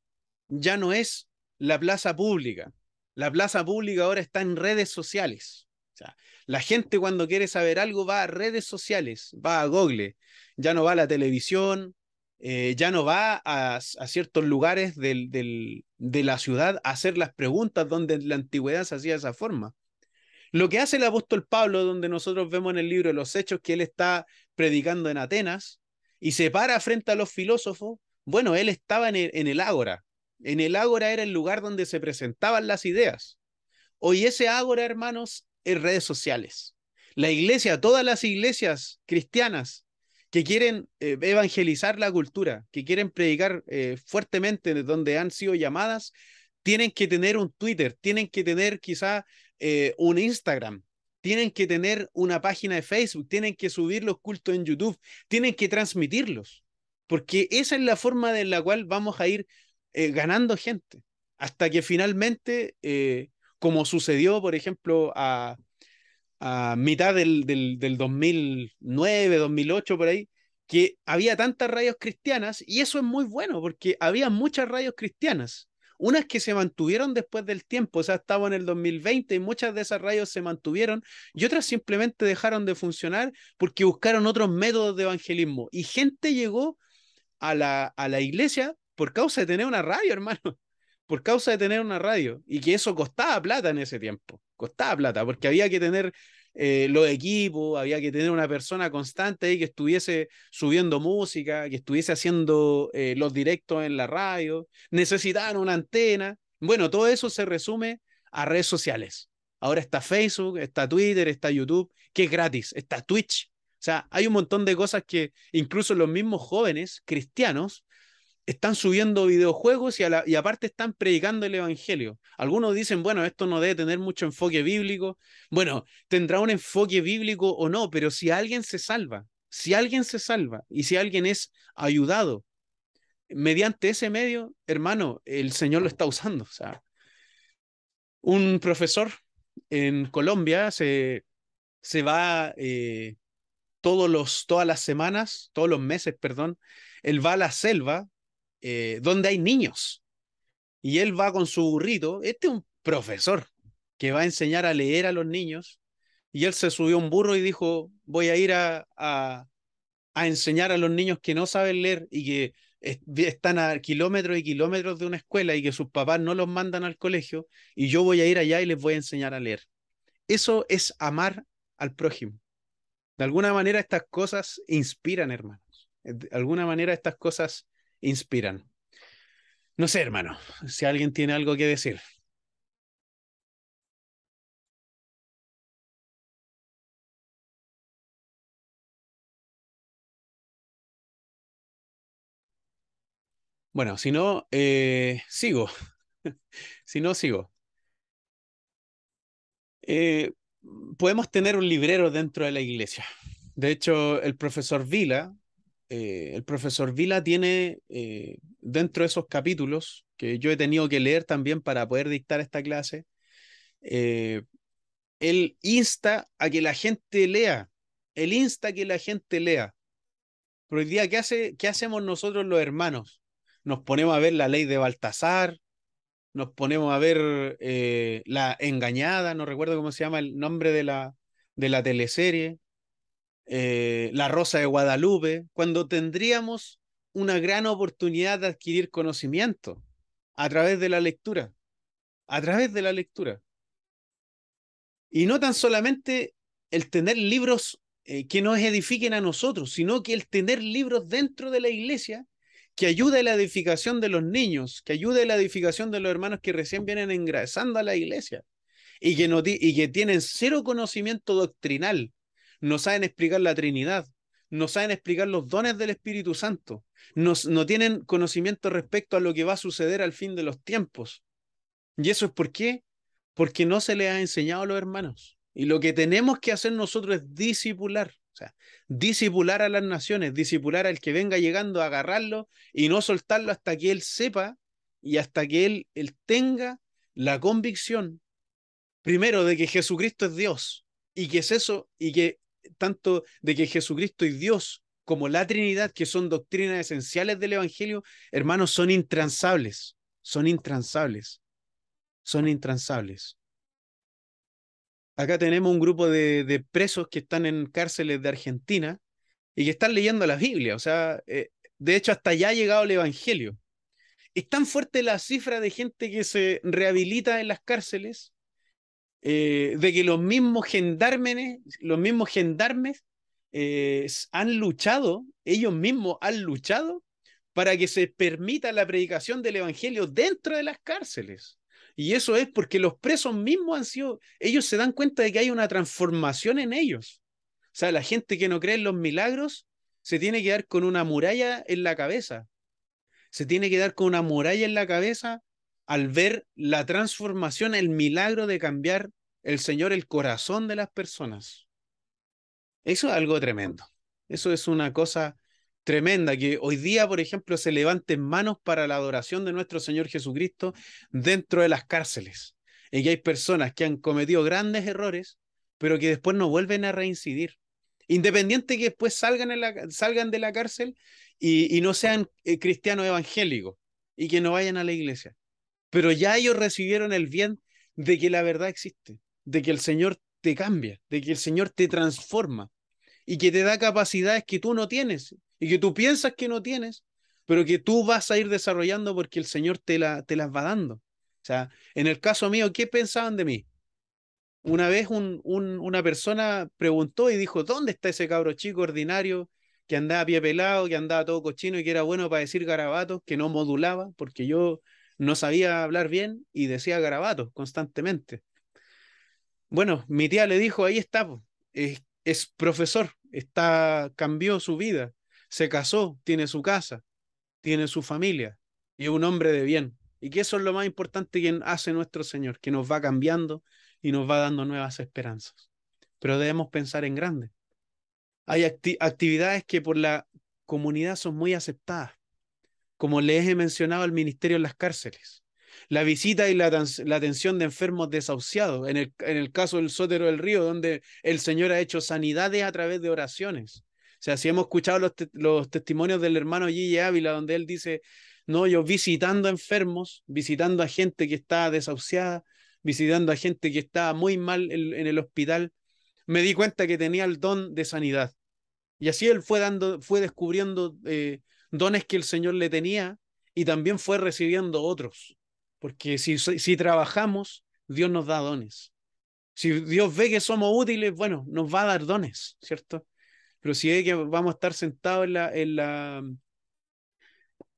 ya no es la plaza pública. La plaza pública ahora está en redes sociales. O sea, la gente cuando quiere saber algo va a redes sociales, va a Google, ya no va a la televisión, ya no va a ciertos lugares de la ciudad a hacer las preguntas donde en la antigüedad se hacía de esa forma. Lo que hace el apóstol Pablo, donde nosotros vemos en el libro de los Hechos que él está predicando en Atenas y se para frente a los filósofos, bueno, él estaba en el ágora. En el ágora era el lugar donde se presentaban las ideas. Hoy ese ágora, hermanos, es redes sociales. La iglesia, todas las iglesias cristianas que quieren evangelizar la cultura, que quieren predicar fuertemente de donde han sido llamadas, tienen que tener un Twitter, tienen que tener quizá un Instagram, tienen que tener una página de Facebook, tienen que subir los cultos en YouTube, tienen que transmitirlos, porque esa es la forma en la cual vamos a ir ganando gente. hasta que finalmente, como sucedió, por ejemplo, a mitad del 2009, 2008, por ahí, que había tantas radios cristianas, y eso es muy bueno, porque había muchas radios cristianas. Unas que se mantuvieron después del tiempo, o sea, estaba en el 2020 y muchas de esas radios se mantuvieron, y otras simplemente dejaron de funcionar porque buscaron otros métodos de evangelismo. Y gente llegó a la iglesia por causa de tener una radio, hermano. Por causa de tener una radio. Y que eso costaba plata en ese tiempo. Costaba plata, porque había que tener los equipos, había que tener una persona constante ahí que estuviese subiendo música, que estuviese haciendo los directos en la radio. Necesitaban una antena. Bueno, todo eso se resume a redes sociales. Ahora está Facebook, está Twitter, está YouTube, que es gratis, está Twitch. O sea, hay un montón de cosas que incluso los mismos jóvenes cristianos están subiendo videojuegos y aparte están predicando el evangelio. Algunos dicen, bueno, esto no debe tener mucho enfoque bíblico. Bueno, tendrá un enfoque bíblico o no, pero si alguien se salva, si alguien se salva y si alguien es ayudado mediante ese medio, hermano, el Señor lo está usando. O sea, un profesor en Colombia se va todas las semanas, todos los meses, perdón, él va a la selva donde hay niños y él va con su burrito. Este es un profesor que va a enseñar a leer a los niños y él se subió a un burro y dijo, voy a ir a enseñar a los niños que no saben leer y que están a kilómetros y kilómetros de una escuela y que sus papás no los mandan al colegio y yo voy a ir allá y les voy a enseñar a leer. Eso es amar al prójimo. De alguna manera estas cosas inspiran, hermanos. De alguna manera estas cosas inspiran. No sé, hermano, si alguien tiene algo que decir. Bueno, si no, sigo. Si no, sigo. Eh, Podemos tener un librero dentro de la iglesia. De hecho, el profesor Vila tiene dentro de esos capítulos que yo he tenido que leer también para poder dictar esta clase, eh, él insta a que la gente lea. Él insta a que la gente lea. Pero hoy día, ¿qué hacemos nosotros los hermanos? Nos ponemos a ver la ley de Baltasar, nos ponemos a ver La Engañada, no recuerdo cómo se llama el nombre de la teleserie, La Rosa de Guadalupe, cuando tendríamos una gran oportunidad de adquirir conocimiento a través de la lectura, a través de la lectura. Y no tan solamente el tener libros que nos edifiquen a nosotros, sino que el tener libros dentro de la iglesia que ayude a la edificación de los niños, que ayude a la edificación de los hermanos que recién vienen ingresando a la iglesia y que, no y que tienen cero conocimiento doctrinal, no saben explicar la Trinidad, no saben explicar los dones del Espíritu Santo, no tienen conocimiento respecto a lo que va a suceder al fin de los tiempos. ¿Y eso es por qué? Porque no se les ha enseñado a los hermanos. Y lo que tenemos que hacer nosotros es discipular. O sea, discipular a las naciones, discipular al que venga llegando, a agarrarlo y no soltarlo hasta que él sepa y hasta que él tenga la convicción, primero, de que Jesucristo es Dios y que es eso, y que tanto de que Jesucristo es Dios como la Trinidad, que son doctrinas esenciales del Evangelio, hermanos, son intransables, son intransables, son intransables. Acá tenemos un grupo de presos que están en cárceles de Argentina y que están leyendo la Biblia. O sea, de hecho, hasta allá ha llegado el Evangelio. Es tan fuerte la cifra de gente que se rehabilita en las cárceles, de que los mismos gendarmes han luchado, ellos mismos han luchado para que se permita la predicación del Evangelio dentro de las cárceles. Y eso es porque los presos mismos ellos se dan cuenta de que hay una transformación en ellos. O sea, la gente que no cree en los milagros se tiene que dar con una muralla en la cabeza. Se tiene que dar con una muralla en la cabeza al ver la transformación, el milagro de cambiar el Señor el corazón de las personas. Eso es algo tremendo. Eso es una cosa tremenda, que hoy día, por ejemplo, se levanten manos para la adoración de nuestro Señor Jesucristo dentro de las cárceles. Y que hay personas que han cometido grandes errores, pero que después no vuelven a reincidir. Independiente que después salgan de la cárcel y no sean cristianos evangélicos y que no vayan a la iglesia. Pero ya ellos recibieron el bien de que la verdad existe, de que el Señor te cambia, de que el Señor te transforma y que te da capacidades que tú no tienes y que tú piensas que no tienes, pero que tú vas a ir desarrollando porque el Señor te las va dando. O sea, en el caso mío, ¿qué pensaban de mí? Una vez una persona preguntó y dijo, ¿dónde está ese cabro chico ordinario que andaba a pie pelado, que andaba todo cochino y que era bueno para decir garabatos, que no modulaba, porque yo no sabía hablar bien y decía garabatos constantemente? Bueno, mi tía le dijo, ahí está, po, es profesor, cambió su vida, se casó, tiene su casa, tiene su familia y es un hombre de bien. Y que eso es lo más importante que hace nuestro Señor, que nos va cambiando y nos va dando nuevas esperanzas. Pero debemos pensar en grande. Hay actividades que por la comunidad son muy aceptadas, como les he mencionado, el ministerio en las cárceles, la visita y la atención de enfermos desahuciados, en el caso del Sotero del Río, donde el Señor ha hecho sanidades a través de oraciones. O sea, si hemos escuchado los testimonios del hermano Gille Ávila, donde él dice, no, yo visitando enfermos, visitando a gente que está desahuciada, visitando a gente que está muy mal en el hospital, me di cuenta que tenía el don de sanidad. Y así él fue descubriendo dones que el Señor le tenía y también fue recibiendo otros. Porque si trabajamos, Dios nos da dones. Si Dios ve que somos útiles, bueno, nos va a dar dones, ¿cierto? Pero si ve que vamos a estar sentados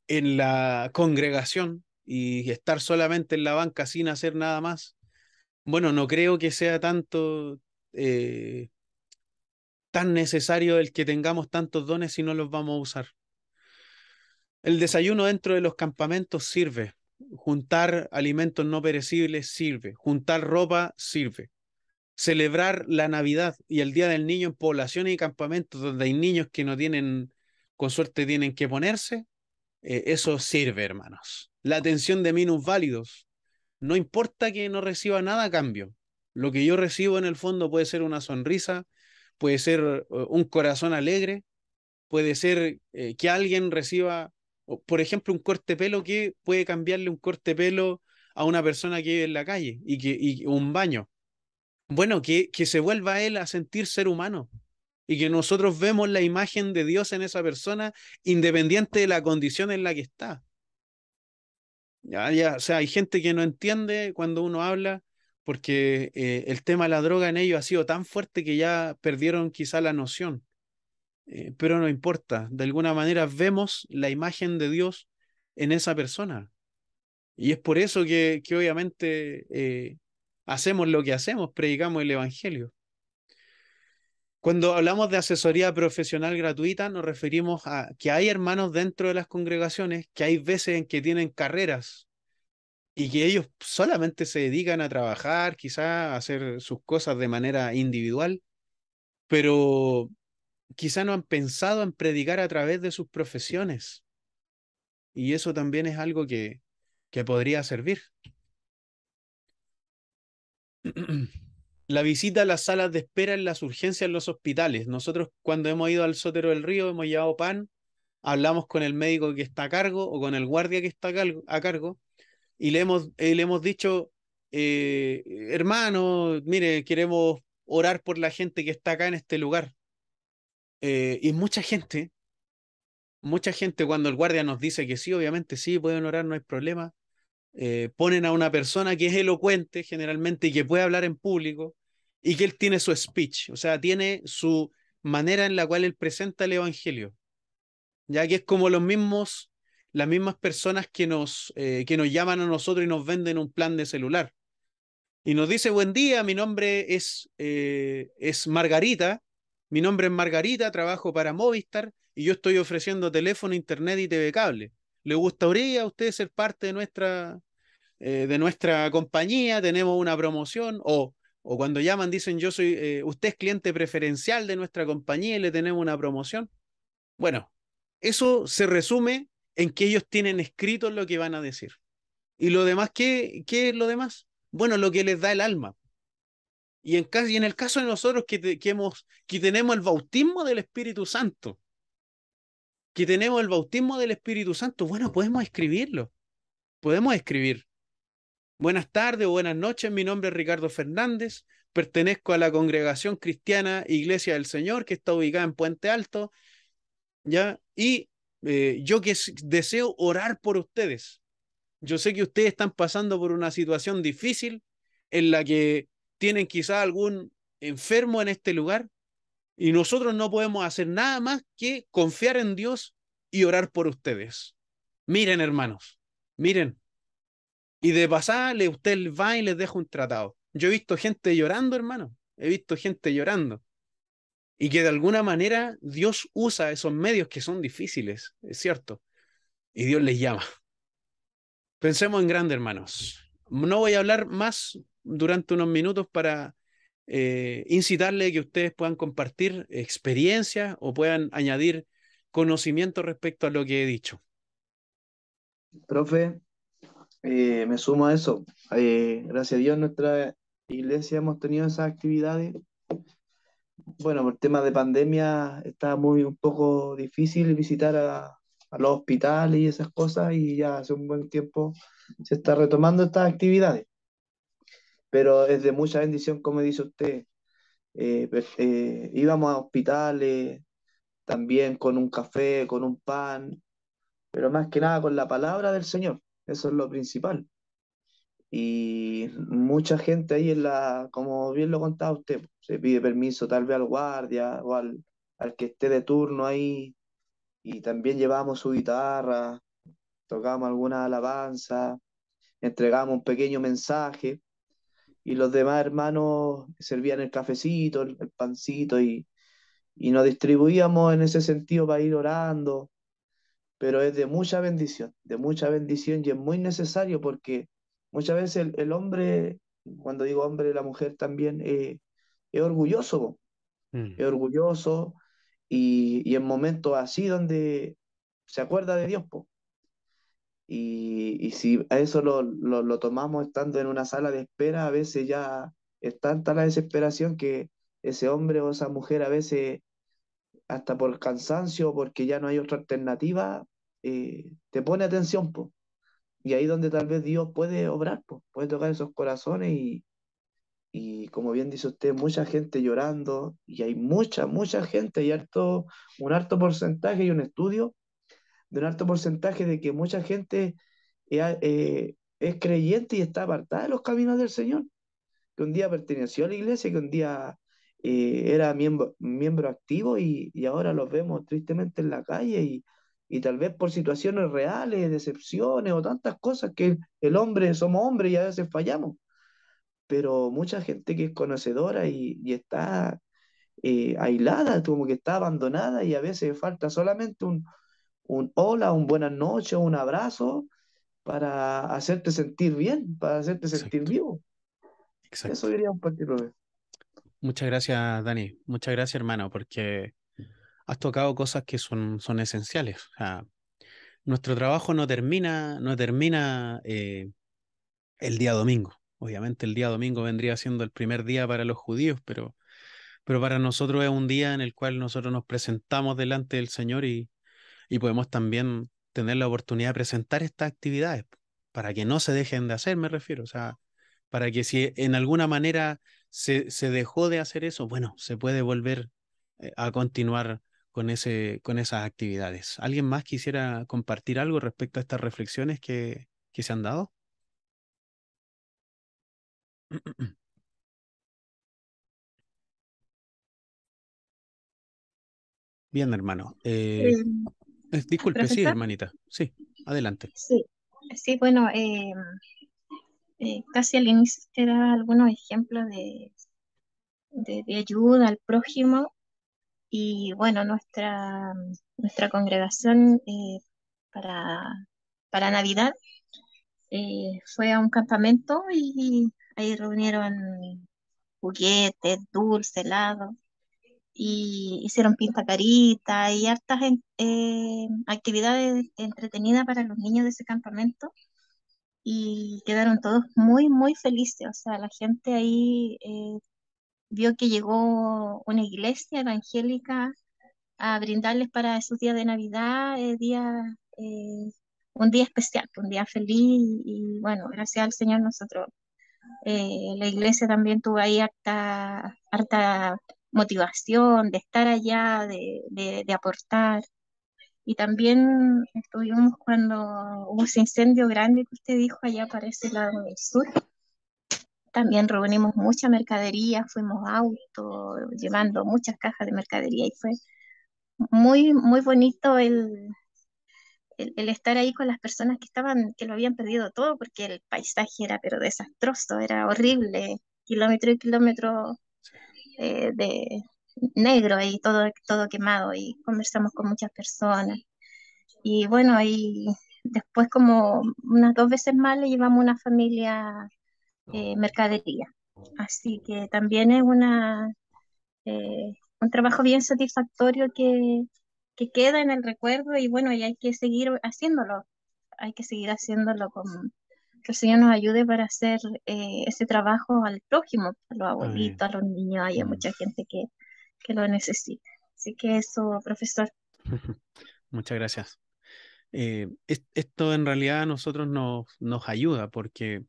en la congregación y estar solamente en la banca sin hacer nada más, bueno, no creo que sea eh, tan necesario el que tengamos tantos dones si no los vamos a usar. El desayuno dentro de los campamentos sirve. Juntar alimentos no perecibles sirve. Juntar ropa sirve. Celebrar la Navidad y el Día del Niño en poblaciones y campamentos donde hay niños que no tienen, con suerte tienen que ponerse, eso sirve, hermanos. La atención de minusválidos. No importa que no reciba nada a cambio. Lo que yo recibo en el fondo puede ser una sonrisa, puede ser un corazón alegre, puede ser que alguien reciba, por ejemplo, un corte de pelo, que puede cambiarle un corte de pelo a una persona que vive en la calle y un baño. Bueno, que se vuelva a él a sentir ser humano y que nosotros vemos la imagen de Dios en esa persona independiente de la condición en la que está. O sea, hay gente que no entiende cuando uno habla porque el tema de la droga en ellos ha sido tan fuerte que ya perdieron quizá la noción. Pero no importa, de alguna manera vemos la imagen de Dios en esa persona. Y es por eso que obviamente hacemos lo que hacemos, predicamos el Evangelio. Cuando hablamos de asesoría profesional gratuita, nos referimos a que hay hermanos dentro de las congregaciones que hay veces en que tienen carreras y que ellos solamente se dedican a trabajar, quizá a hacer sus cosas de manera individual, pero quizá no han pensado en predicar a través de sus profesiones. Y eso también es algo que podría servir. La visita a las salas de espera en las urgencias en los hospitales. Nosotros cuando hemos ido al Sotero del Río hemos llevado pan, hablamos con el médico que está a cargo o con el guardia que está a cargo y le hemos dicho, hermano, mire, queremos orar por la gente que está acá en este lugar. Y mucha gente cuando el guardia nos dice que sí, obviamente sí, pueden orar, no hay problema. Ponen a una persona que es elocuente generalmente y que puede hablar en público y que él tiene su speech, o sea, tiene su manera en la cual él presenta el evangelio, ya que es como las mismas personas que nos llaman a nosotros y nos venden un plan de celular. Y nos dice, buen día, mi nombre es Margarita, mi nombre es Margarita, trabajo para Movistar y yo estoy ofreciendo teléfono, internet y TV cable. ¿Le gustaría a usted ser parte de nuestra compañía? Tenemos una promoción o cuando llaman dicen usted es cliente preferencial de nuestra compañía y le tenemos una promoción. Bueno, eso se resume en que ellos tienen escrito lo que van a decir. ¿Y lo demás qué es lo demás? Bueno, lo que les da el alma. Y en el caso de nosotros que tenemos el bautismo del Espíritu Santo, que tenemos el bautismo del Espíritu Santo, bueno, podemos escribirlo, podemos escribir. Buenas tardes o buenas noches, mi nombre es Ricardo Fernández, pertenezco a la congregación cristiana Iglesia del Señor, que está ubicada en Puente Alto, ¿ya? Y deseo orar por ustedes. Yo sé que ustedes están pasando por una situación difícil en la que tienen quizá algún enfermo en este lugar y nosotros no podemos hacer nada más que confiar en Dios y orar por ustedes. Miren, hermanos, miren. Y de pasada, usted va y les deja un tratado. Yo he visto gente llorando, hermano. He visto gente llorando. Y que de alguna manera Dios usa esos medios que son difíciles, es cierto. Y Dios les llama. Pensemos en grande, hermanos. No voy a hablar más durante unos minutos para incitarle a que ustedes puedan compartir experiencias o puedan añadir conocimiento respecto a lo que he dicho. Profe, me sumo a eso. Gracias a Dios, en nuestra iglesia hemos tenido esas actividades. Bueno, por temas de pandemia está muy un poco difícil visitar a los hospitales y esas cosas, y ya hace un buen tiempo se está retomando estas actividades. Pero es de mucha bendición, como dice usted. Íbamos a hospitales también con un café, con un pan, pero más que nada con la palabra del Señor. Eso es lo principal. Y mucha gente ahí como bien lo contaba usted, se pide permiso tal vez al guardia o al que esté de turno ahí, y también llevamos su guitarra, tocamos alguna alabanza, entregamos un pequeño mensaje, y los demás hermanos servían el cafecito, el pancito, y nos distribuíamos en ese sentido para ir orando. Pero es de mucha bendición, y es muy necesario porque muchas veces el hombre, cuando digo hombre, la mujer también, es orgulloso, po, Mm, es orgulloso, y en momentos así donde se acuerda de Dios, po. Y si a eso lo tomamos estando en una sala de espera, a veces ya es tanta la desesperación que ese hombre o esa mujer a veces, hasta por cansancio, porque ya no hay otra alternativa, te pone atención, po. Y ahí donde tal vez Dios puede obrar, po, puede tocar esos corazones, y como bien dice usted, mucha gente llorando, y hay mucha gente, y un harto porcentaje, y un estudio de un alto porcentaje de que mucha gente es creyente y está apartada de los caminos del Señor, que un día perteneció a la iglesia, que un día era miembro activo, y ahora los vemos tristemente en la calle, y tal vez por situaciones reales, decepciones o tantas cosas que el hombre, somos hombres y a veces fallamos, pero mucha gente que es conocedora y está aislada, como que está abandonada, y a veces falta solamente un hola, un buenas noches, un abrazo para hacerte sentir bien, para hacerte sentir exacto, vivo. Eso exacto. diría un partido. Muchas gracias, Dani. Muchas gracias, hermano, porque has tocado cosas que son esenciales. O sea, nuestro trabajo no termina el día domingo. Obviamente el día domingo vendría siendo el primer día para los judíos, pero para nosotros es un día en el cual nosotros nos presentamos delante del Señor y podemos también tener la oportunidad de presentar estas actividades para que no se dejen de hacer, me refiero. O sea, para que si en alguna manera se dejó de hacer eso, bueno, se puede volver a continuar con esas actividades. ¿Alguien más quisiera compartir algo respecto a estas reflexiones que se han dado? Bien, hermano. Eh, Disculpe, sí, Profesor, hermanita. Sí, adelante. sí, sí, bueno, casi al inicio te da algunos ejemplos de ayuda al prójimo. Y bueno, nuestra congregación para, para Navidad fue a un campamento, y ahí reunieron juguetes, dulce, helado. y hicieron pintacarita y hartas actividades entretenidas para los niños de ese campamento y quedaron todos muy, muy felices. O sea, la gente ahí vio que llegó una iglesia evangélica a brindarles para esos días de Navidad, un día especial, un día feliz y bueno, gracias al Señor nosotros, la iglesia también tuvo ahí harta motivación de estar allá, de aportar. Y también estuvimos cuando hubo ese incendio grande que usted dijo allá para ese lado del sur. También reunimos mucha mercadería, fuimos auto, llevando muchas cajas de mercadería y fue muy, muy bonito el estar ahí con las personas que lo habían perdido todo, porque el paisaje era pero desastroso, era horrible, kilómetro y kilómetro de negro y todo quemado, y conversamos con muchas personas. Y bueno, y después como unas 2 veces más le llevamos a una familia mercadería. Así que también es un trabajo bien satisfactorio que queda en el recuerdo y bueno, y hay que seguir haciéndolo, hay que seguir haciéndolo que el Señor nos ayude para hacer ese trabajo al prójimo, a los Amén. abuelitos, a los niños, hay Mm. mucha gente que lo necesita. Así que eso, profesor. Muchas gracias. Esto en realidad a nosotros nos ayuda porque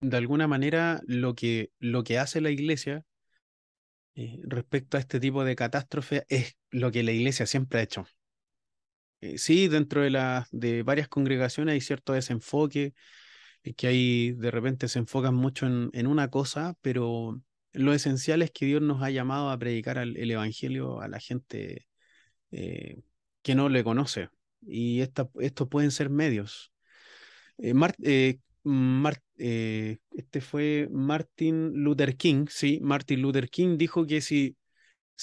de alguna manera lo que hace la iglesia respecto a este tipo de catástrofe es lo que la iglesia siempre ha hecho. Sí, dentro de varias congregaciones hay cierto desenfoque, que hay de repente se enfocan mucho en una cosa, pero lo esencial es que Dios nos ha llamado a predicar el evangelio a la gente que no le conoce. Y estos pueden ser medios. Este fue Martin Luther King, sí, Martin Luther King dijo que si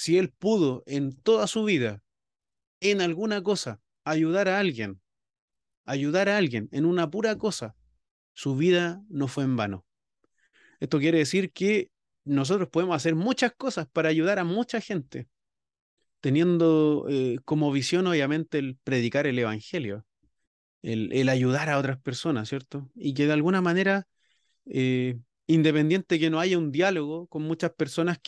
él pudo en toda su vida, en alguna cosa, ayudar a alguien en una pura cosa, su vida no fue en vano. Esto quiere decir que nosotros podemos hacer muchas cosas para ayudar a mucha gente, teniendo como visión, obviamente, el predicar el evangelio, el ayudar a otras personas, ¿cierto? Y que de alguna manera eh, independiente que no haya un diálogo con muchas personas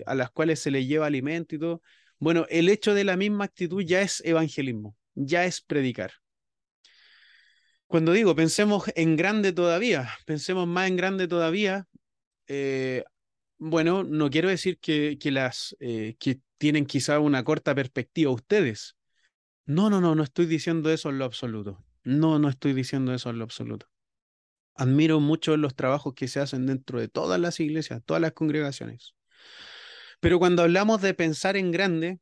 a las cuales se les lleva alimento y todo, bueno, el hecho de la misma actitud ya es evangelismo, ya es predicar. Cuando digo pensemos en grande todavía, pensemos más en grande todavía, eh, bueno, no quiero decir que tienen quizá una corta perspectiva ustedes. No, no, no, no estoy diciendo eso en lo absoluto. No, no estoy diciendo eso en lo absoluto. Admiro mucho los trabajos que se hacen dentro de todas las iglesias, todas las congregaciones. Pero cuando hablamos de pensar en grande,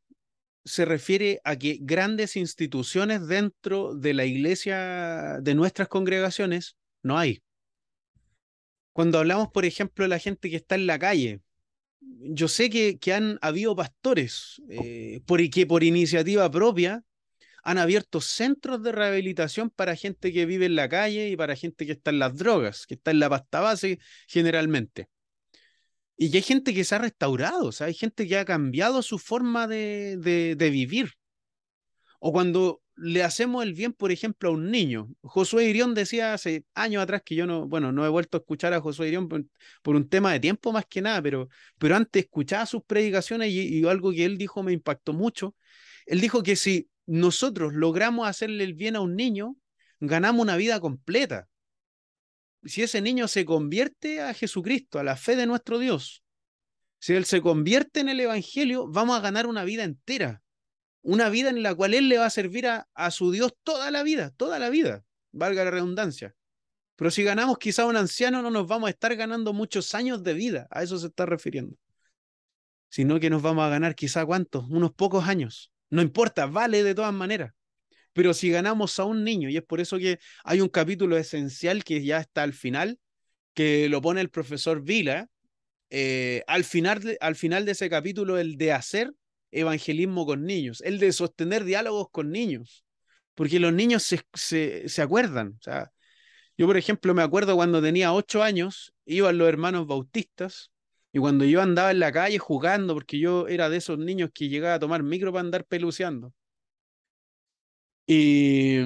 se refiere a que grandes instituciones dentro de la iglesia de nuestras congregaciones no hay. Cuando hablamos, por ejemplo, de la gente que está en la calle, yo sé que han habido pastores que por iniciativa propia han abierto centros de rehabilitación para gente que vive en la calle y para gente que está en las drogas, que está en la pasta base generalmente. Y que hay gente que se ha restaurado, o sea, hay gente que ha cambiado su forma de vivir. O cuando le hacemos el bien, por ejemplo, a un niño. Josué Irión decía hace años atrás que yo no, bueno, no he vuelto a escuchar a Josué Irión por un tema de tiempo más que nada, pero antes escuchaba sus predicaciones y algo que él dijo me impactó mucho. Él dijo que si nosotros logramos hacerle el bien a un niño, ganamos una vida completa. Si ese niño se convierte a Jesucristo, a la fe de nuestro Dios, si él se convierte en el Evangelio, vamos a ganar una vida entera, una vida en la cual él le va a servir a su Dios toda la vida, valga la redundancia. Pero si ganamos quizá a un anciano, no nos vamos a estar ganando muchos años de vida, a eso se está refiriendo, sino que nos vamos a ganar quizá cuántos, unos pocos años. No importa, vale de todas maneras. Pero si ganamos a un niño, y es por eso que hay un capítulo esencial que ya está al final, que lo pone el profesor Vila, al final de ese capítulo, el de hacer evangelismo con niños, el de sostener diálogos con niños, porque los niños se acuerdan. O sea, yo, por ejemplo, me acuerdo cuando tenía 8 años, iban los hermanos bautistas Y cuando yo andaba en la calle jugando, porque yo era de esos niños que llegaba a tomar micro para andar peluceando. Y,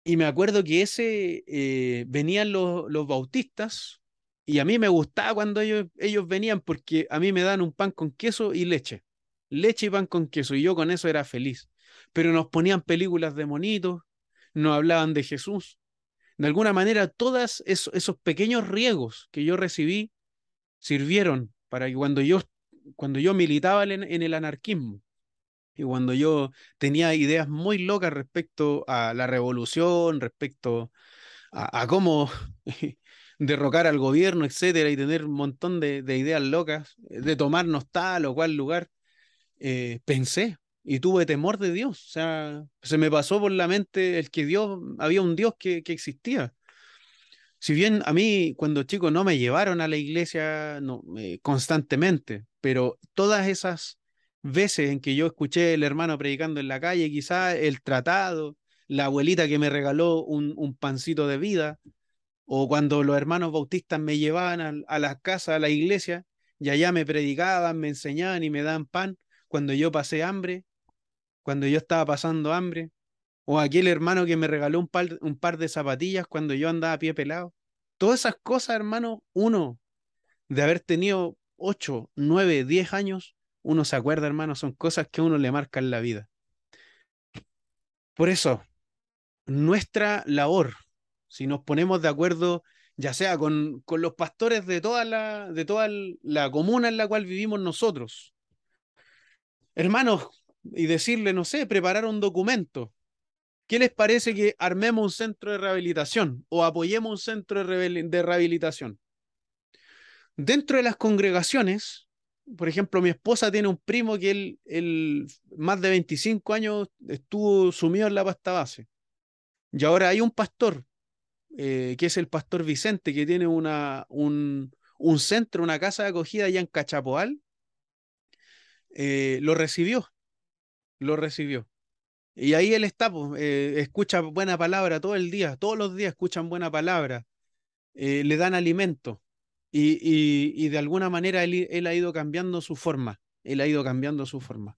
y me acuerdo que venían los bautistas y a mí me gustaba cuando ellos venían porque a mí me dan un pan con queso y leche. Leche y pan con queso y yo con eso era feliz. Pero nos ponían películas de monitos, nos hablaban de Jesús. De alguna manera, todos esos pequeños riegos que yo recibí sirvieron para que cuando yo militaba en el anarquismo y cuando yo tenía ideas muy locas respecto a la revolución, respecto a cómo derrocar al gobierno, etcétera, y tener un montón de ideas locas, de tomarnos tal o cual lugar, pensé y tuve temor de Dios. O sea, se me pasó por la mente el que había un Dios que existía. Si bien a mí cuando chico no me llevaron a la iglesia no, constantemente, pero todas esas veces en que yo escuché el hermano predicando en la calle, quizá el tratado, la abuelita que me regaló un pancito de vida, o cuando los hermanos bautistas me llevaban a las casas, a la iglesia, y allá me predicaban, me enseñaban y me daban pan, cuando yo pasé hambre, cuando yo estaba pasando hambre, o aquel hermano que me regaló un par de zapatillas cuando yo andaba a pie pelado. Todas esas cosas, hermano, uno de haber tenido 8, 9, 10 años, uno se acuerda, hermano, son cosas que a uno le marcan la vida. Por eso, nuestra labor, si nos ponemos de acuerdo, ya sea con los pastores de toda la comuna en la cual vivimos nosotros, hermanos, y decirle, no sé, preparar un documento. ¿Qué les parece que armemos un centro de rehabilitación o apoyemos un centro de rehabilitación? Dentro de las congregaciones, por ejemplo, mi esposa tiene un primo que él más de 25 años estuvo sumido en la pasta base. Y ahora hay un pastor, que es el pastor Vicente, que tiene un centro, una casa de acogida allá en Cachapoal. Lo recibió, lo recibió. Y ahí él está, pues, escucha buena palabra todo el día, todos los días escuchan buena palabra, le dan alimento y de alguna manera él ha ido cambiando su forma, él ha ido cambiando su forma.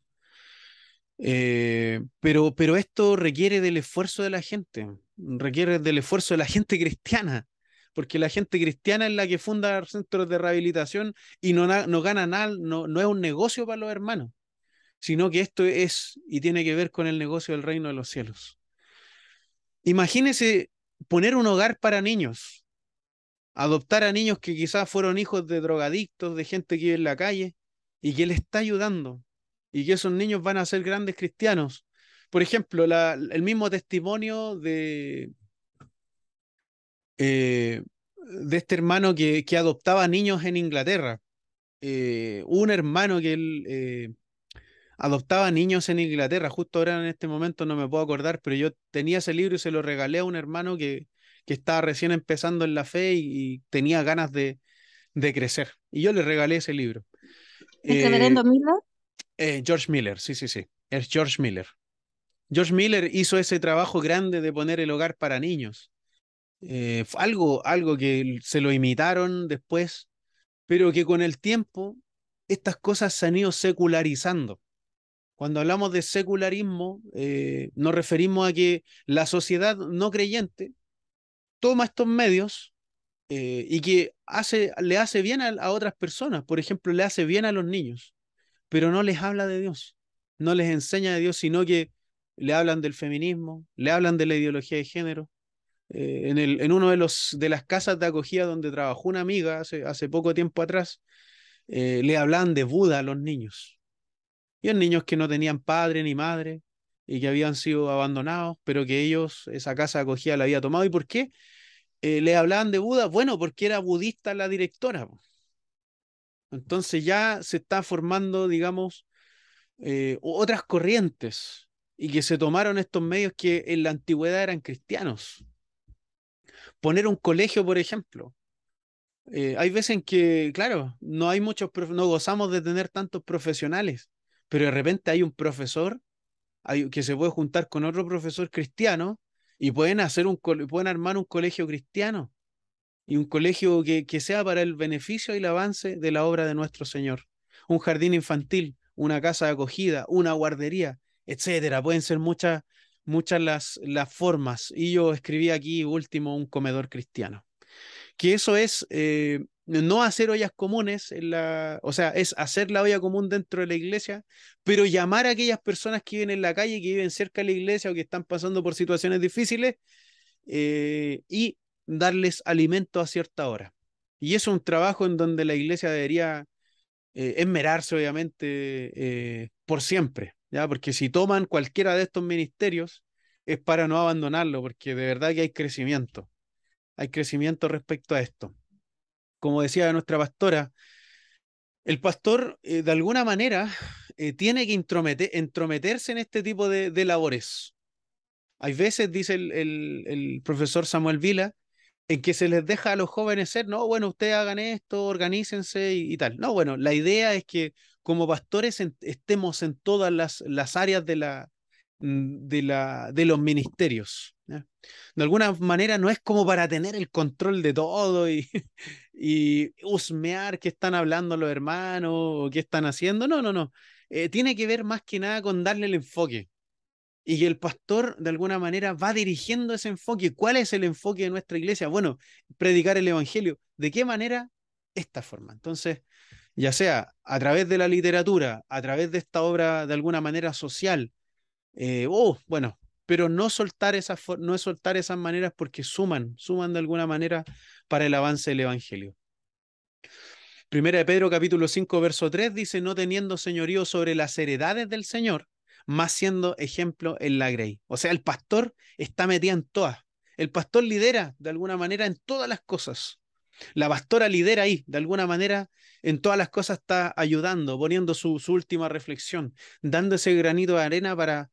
Pero esto requiere del esfuerzo de la gente, requiere del esfuerzo de la gente cristiana, porque la gente cristiana es la que funda centros de rehabilitación y no gana nada, no es un negocio para los hermanos, sino que esto es y tiene que ver con el negocio del reino de los cielos. Imagínese poner un hogar para niños, adoptar a niños que quizás fueron hijos de drogadictos, de gente que vive en la calle y que le está ayudando y que esos niños van a ser grandes cristianos. Por ejemplo, el mismo testimonio de este hermano que adoptaba niños en Inglaterra. Un hermano que él adoptaba niños en Inglaterra, justo ahora en este momento no me puedo acordar, pero yo tenía ese libro y se lo regalé a un hermano que estaba recién empezando en la fe y tenía ganas de crecer. Y yo le regalé ese libro. ¿El reverendo Miller? George Miller, sí, sí, sí, es George Miller. George Miller hizo ese trabajo grande de poner el hogar para niños. Fue algo que se lo imitaron después, pero que con el tiempo estas cosas se han ido secularizando. Cuando hablamos de secularismo, nos referimos a que la sociedad no creyente toma estos medios y que le hace bien a otras personas. Por ejemplo, le hace bien a los niños, pero no les habla de Dios, no les enseña de Dios, sino que le hablan del feminismo, le hablan de la ideología de género. En uno de las casas de acogida donde trabajó una amiga hace poco tiempo atrás, le hablaban de Buda a los niños. Y eran niños que no tenían padre ni madre y que habían sido abandonados, pero que esa casa de acogida la había tomado. ¿Y por qué? Le hablaban de Buda, bueno, porque era budista la directora. Entonces ya se está formando, digamos, otras corrientes y que se tomaron estos medios que en la antigüedad eran cristianos. Poner un colegio, por ejemplo. Hay veces en que, claro, no gozamos de tener tantos profesionales, pero de repente hay un profesor que se puede juntar con otro profesor cristiano y pueden armar un colegio cristiano. y un colegio que sea para el beneficio y el avance de la obra de nuestro Señor. Un jardín infantil, una casa de acogida, una guardería, etcétera. Pueden ser muchas las formas. Y yo escribí aquí último un comedor cristiano. Que eso es no hacer ollas comunes, o sea, es hacer la olla común dentro de la iglesia, pero llamar a aquellas personas que viven en la calle, que viven cerca de la iglesia o que están pasando por situaciones difíciles y darles alimento a cierta hora. Y eso es un trabajo en donde la iglesia debería esmerarse, obviamente, por siempre, ¿ya? Porque si toman cualquiera de estos ministerios, es para no abandonarlo, porque de verdad que hay crecimiento respecto a esto. Como decía nuestra pastora, el pastor de alguna manera tiene que entrometerse en este tipo de labores. Hay veces, dice el profesor Samuel Vila, en que se les deja a los jóvenes ser, no, bueno, ustedes hagan esto, organícense y tal. No, bueno, la idea es que como pastores estemos en todas las áreas de los ministerios, ¿ya? De alguna manera no es como para tener el control de todo y husmear qué están hablando los hermanos o qué están haciendo. No, no, no. Tiene que ver más que nada con darle el enfoque y que el pastor de alguna manera va dirigiendo ese enfoque. ¿Cuál es el enfoque de nuestra iglesia? Bueno, predicar el evangelio. ¿De qué manera? Esta forma. Entonces, ya sea a través de la literatura, a través de esta obra de alguna manera social, bueno, pero no es soltar esas maneras porque suman de alguna manera para el avance del evangelio. Primera de Pedro capítulo 5 verso 3 dice, no teniendo señorío sobre las heredades del Señor, más siendo ejemplo en la grey. O sea, el pastor está metido en todas. El pastor lidera de alguna manera en todas las cosas. La pastora lidera ahí, de alguna manera, en todas las cosas está ayudando, poniendo su última reflexión, dando ese granito de arena para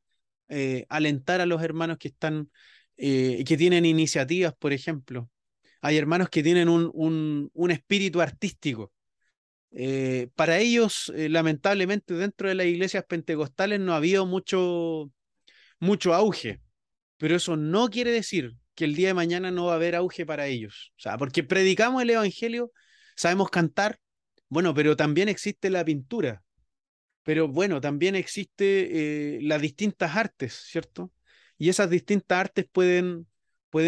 alentar a los hermanos que tienen iniciativas, por ejemplo. Hay hermanos que tienen un espíritu artístico. Para ellos, lamentablemente, dentro de las iglesias pentecostales no ha habido mucho auge, pero eso no quiere decir que el día de mañana no va a haber auge para ellos. O sea, porque predicamos el evangelio, sabemos cantar, bueno, pero también existe la pintura, pero bueno, también existe las distintas artes, ¿cierto? Y esas distintas artes pueden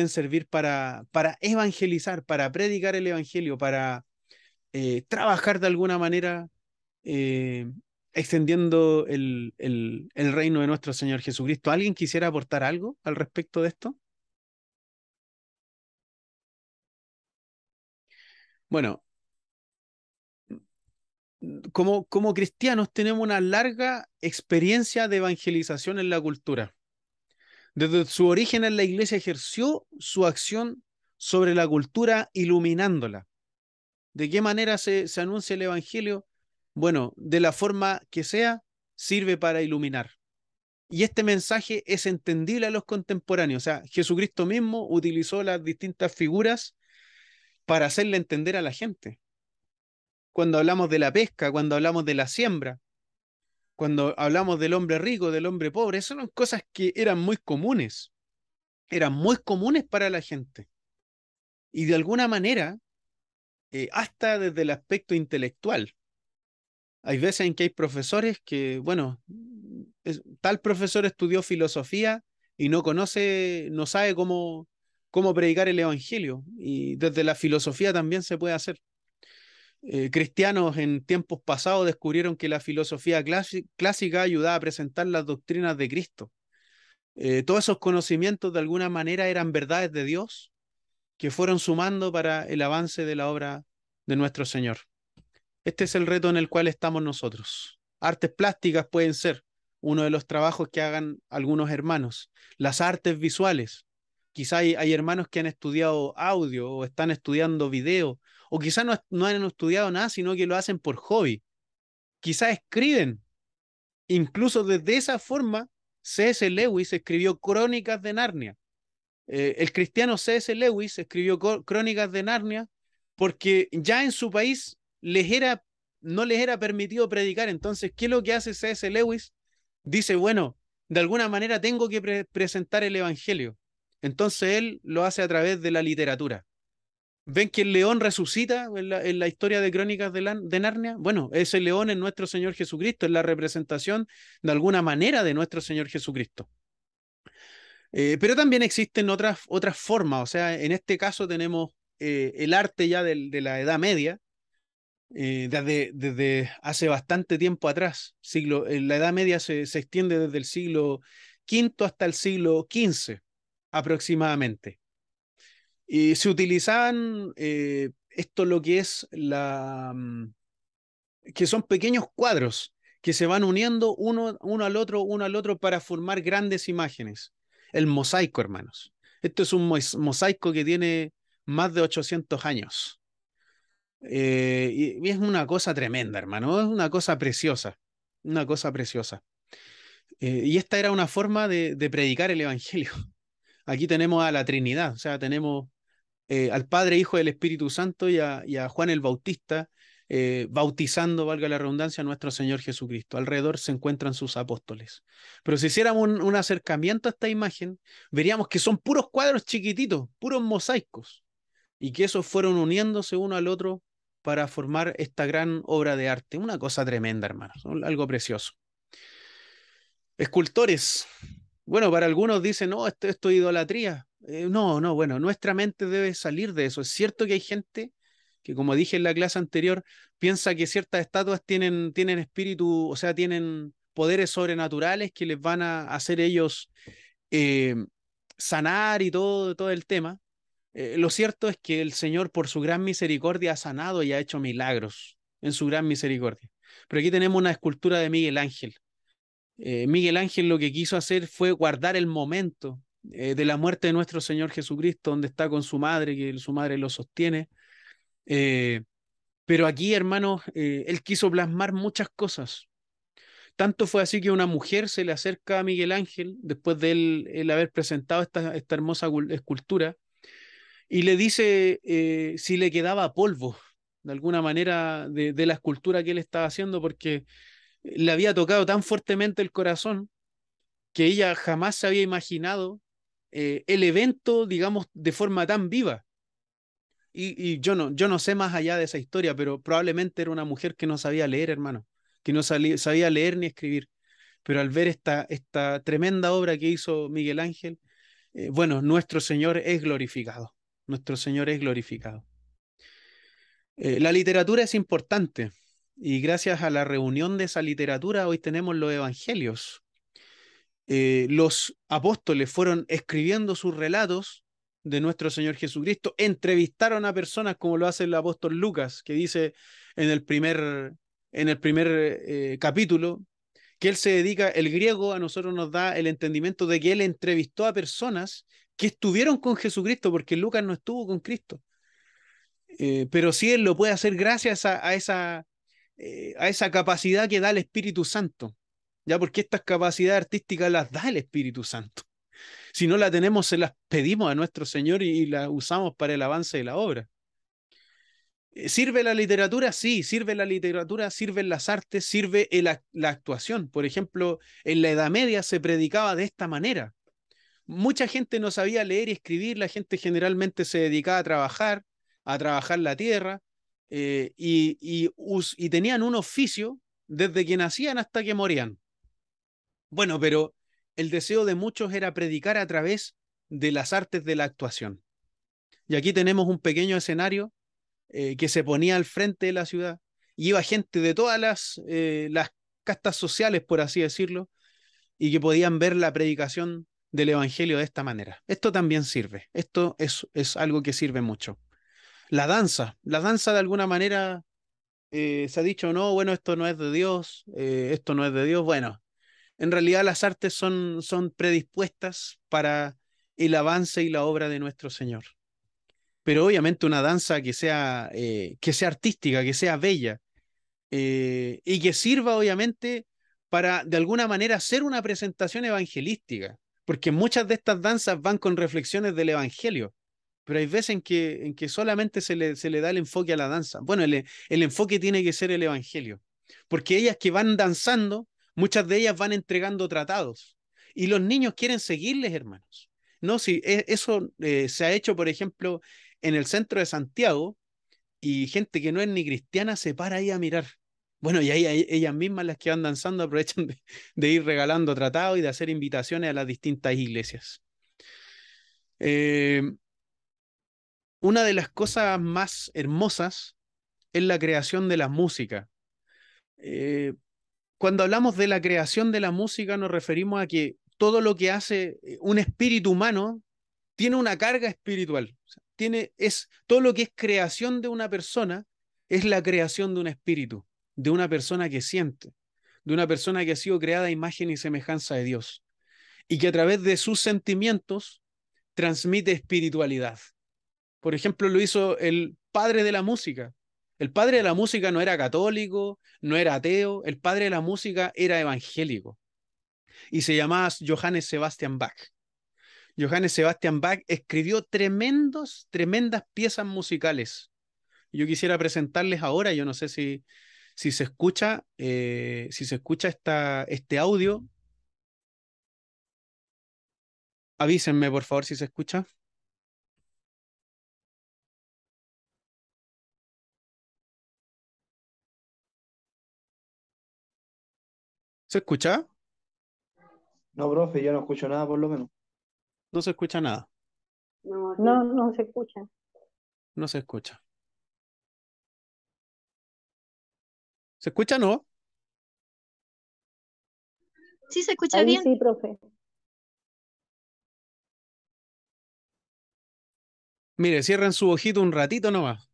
servir para evangelizar, para predicar el evangelio, para trabajar de alguna manera eh, extendiendo el reino de nuestro Señor Jesucristo. ¿Alguien quisiera aportar algo al respecto de esto? Bueno, como cristianos tenemos una larga experiencia de evangelización en la cultura. Desde su origen en la iglesia ejerció su acción sobre la cultura iluminándola. ¿De qué manera se anuncia el evangelio? Bueno, de la forma que sea, sirve para iluminar. Y este mensaje es entendible a los contemporáneos. O sea, Jesucristo mismo utilizó las distintas figuras para hacerle entender a la gente. Cuando hablamos de la pesca, cuando hablamos de la siembra, cuando hablamos del hombre rico, del hombre pobre, esas son cosas que eran muy comunes para la gente. Y de alguna manera, hasta desde el aspecto intelectual. Hay veces en que hay profesores que, bueno, tal profesor estudió filosofía y no sabe cómo predicar el evangelio. Y desde la filosofía también se puede hacer. Cristianos en tiempos pasados descubrieron que la filosofía clásica ayudaba a presentar las doctrinas de Cristo. Todos esos conocimientos de alguna manera eran verdades de Dios que fueron sumando para el avance de la obra de nuestro Señor. Este es el reto en el cual estamos nosotros. Artes plásticas pueden ser uno de los trabajos que hagan algunos hermanos. Las artes visuales. Quizá hay hermanos que han estudiado audio o están estudiando video, o quizá no han estudiado nada, sino que lo hacen por hobby. Quizá escriben. Incluso desde esa forma, C.S. Lewis escribió Crónicas de Narnia. El cristiano C.S. Lewis escribió Crónicas de Narnia porque ya en su país no les era permitido predicar. Entonces, ¿qué es lo que hace C.S. Lewis? Dice, bueno, de alguna manera tengo que presentar el evangelio. Entonces él lo hace a través de la literatura. ¿Ven que el león resucita en la historia de Crónicas de Narnia? Bueno, ese león es nuestro Señor Jesucristo, es la representación de alguna manera de nuestro Señor Jesucristo. Pero también existen otras formas, o sea, en este caso tenemos el arte ya de la Edad Media, desde hace bastante tiempo atrás. La Edad Media se extiende desde el siglo V hasta el siglo XV aproximadamente. Y se utilizaban esto lo que es que son pequeños cuadros que se van uniendo uno al otro para formar grandes imágenes. El mosaico, hermanos. Esto es un mosaico que tiene más de 800 años. Y es una cosa tremenda, hermano. Es una cosa preciosa. Una cosa preciosa. Y esta era una forma de predicar el Evangelio. Aquí tenemos a la Trinidad, o sea, tenemos al Padre, Hijo del Espíritu Santo y a Juan el Bautista, bautizando, valga la redundancia, a nuestro Señor Jesucristo. Alrededor se encuentran sus apóstoles. Pero si hiciéramos un acercamiento a esta imagen, veríamos que son puros cuadros chiquititos, puros mosaicos, y que esos fueron uniéndose uno al otro para formar esta gran obra de arte. Una cosa tremenda, hermanos, algo precioso. Escultores. Bueno, para algunos dicen, no, esto es idolatría. No, bueno, nuestra mente debe salir de eso. Es cierto que hay gente que, como dije en la clase anterior, piensa que ciertas estatuas tienen espíritu, o sea, tienen poderes sobrenaturales que les van a hacer ellos eh, sanar y todo el tema. Lo cierto es que el Señor, por su gran misericordia, ha sanado y ha hecho milagros en su gran misericordia. Pero aquí tenemos una escultura de Miguel Ángel. Miguel Ángel lo que quiso hacer fue guardar el momento de la muerte de nuestro Señor Jesucristo, donde está con su madre, que su madre lo sostiene. Eh, pero aquí, hermanos, él quiso plasmar muchas cosas. Tanto fue así que una mujer se le acerca a Miguel Ángel, después de él haber presentado esta hermosa escultura, y le dice si le quedaba polvo, de alguna manera, de la escultura que él estaba haciendo, porque le había tocado tan fuertemente el corazón que ella jamás se había imaginado el evento, digamos, de forma tan viva. Y yo no sé más allá de esa historia, pero probablemente era una mujer que no sabía leer, hermano, que no sabía leer ni escribir. Pero al ver esta tremenda obra que hizo Miguel Ángel, bueno, nuestro Señor es glorificado. Nuestro Señor es glorificado. La literatura es importante y gracias a la reunión de esa literatura hoy tenemos los evangelios. Los apóstoles fueron escribiendo sus relatos de nuestro Señor Jesucristo, entrevistaron a personas como lo hace el apóstol Lucas, que dice en el primer capítulo que él se dedica, el griego a nosotros nos da el entendimiento de que él entrevistó a personas que estuvieron con Jesucristo, porque Lucas no estuvo con Cristo. Pero sí él lo puede hacer gracias a esa capacidad que da el Espíritu Santo, ya porque estas capacidades artísticas las da el Espíritu Santo. Si no la tenemos, se las pedimos a nuestro Señor y las usamos para el avance de la obra. ¿Sirve la literatura? Sí, sirve la literatura, sirven las artes, sirve la actuación. Por ejemplo, en la Edad Media se predicaba de esta manera. Mucha gente no sabía leer y escribir, la gente generalmente se dedicaba a trabajar la tierra, y tenían un oficio desde que nacían hasta que morían. Bueno, pero el deseo de muchos era predicar a través de las artes de la actuación. Y aquí tenemos un pequeño escenario que se ponía al frente de la ciudad y iba gente de todas las castas sociales, por así decirlo, y que podían ver la predicación del Evangelio de esta manera. Esto también sirve, esto es algo que sirve mucho. La danza de alguna manera se ha dicho, no, bueno, esto no es de Dios, esto no es de Dios. Bueno, en realidad las artes son predispuestas para el avance y la obra de nuestro Señor. Pero obviamente una danza que sea artística, que sea bella, y que sirva obviamente para de alguna manera hacer una presentación evangelística, porque muchas de estas danzas van con reflexiones del Evangelio, pero hay veces en que solamente se le da el enfoque a la danza. Bueno, el enfoque tiene que ser el Evangelio, porque ellas que van danzando, muchas de ellas van entregando tratados, y los niños quieren seguirles, hermanos. No, si eso se ha hecho, por ejemplo, en el centro de Santiago y gente que no es ni cristiana se para ahí a mirar. Bueno, y ahí ellas mismas, las que van danzando, aprovechan de ir regalando tratados y de hacer invitaciones a las distintas iglesias. Eh, una de las cosas más hermosas es la creación de la música. Eh, Cuando hablamos de la creación de la música nos referimos a que todo lo que hace un espíritu humano tiene una carga espiritual. O sea, todo lo que es creación de una persona es la creación de un espíritu, de una persona que siente, de una persona que ha sido creada a imagen y semejanza de Dios y que a través de sus sentimientos transmite espiritualidad. Por ejemplo, lo hizo el padre de la música. El padre de la música no era católico, no era ateo, el padre de la música era evangélico y se llamaba Johannes Sebastian Bach. Johannes Sebastian Bach escribió tremendas piezas musicales. Yo quisiera presentarles ahora, yo no sé si se escucha, este audio. Avísenme, por favor, si se escucha. ¿Se escucha? No, profe, yo no escucho nada por lo menos. No se escucha nada. No, no se escucha. No se escucha. ¿Se escucha no? Sí, se escucha Ahí bien. sí, profe. Mire, cierren su ojito un ratito nomás.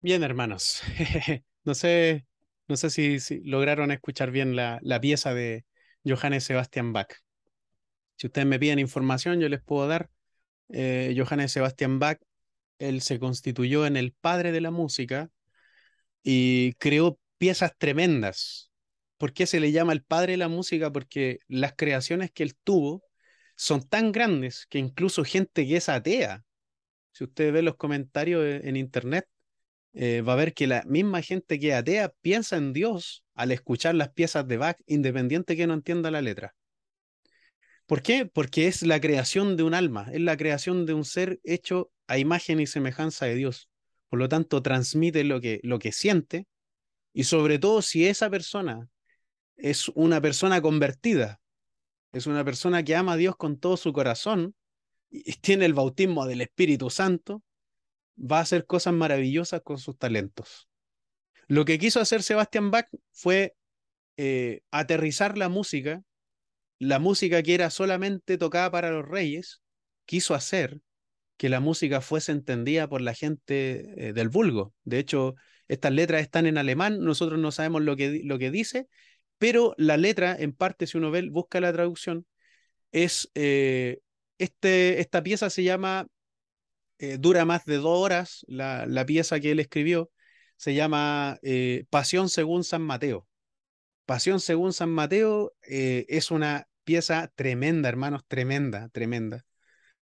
Bien, hermanos. No sé, no sé si lograron escuchar bien la pieza de Johannes Sebastian Bach. Si ustedes me piden información, yo les puedo dar. Johannes Sebastian Bach, él se constituyó en el padre de la música y creó piezas tremendas. ¿Por qué se le llama el padre de la música? Porque las creaciones que él tuvo son tan grandes que incluso gente que es atea, si usted ve los comentarios en internet, va a ver que la misma gente que es atea piensa en Dios al escuchar las piezas de Bach, independiente que no entienda la letra. ¿Por qué? Porque es la creación de un alma, es la creación de un ser hecho a imagen y semejanza de Dios. Por lo tanto, transmite lo que siente y sobre todo si esa persona es una persona convertida, es una persona que ama a Dios con todo su corazón y tiene el bautismo del Espíritu Santo, va a hacer cosas maravillosas con sus talentos. Lo que quiso hacer Sebastian Bach fue aterrizar la música que era solamente tocada para los reyes, quiso hacer que la música fuese entendida por la gente del vulgo. De hecho, estas letras están en alemán, nosotros no sabemos lo que dice, pero la letra, en parte, si uno busca la traducción, es, esta pieza se llama, dura más de 2 horas, la pieza que él escribió, se llama Pasión según San Mateo. Pasión según San Mateo es una pieza tremenda, hermanos, tremenda, tremenda.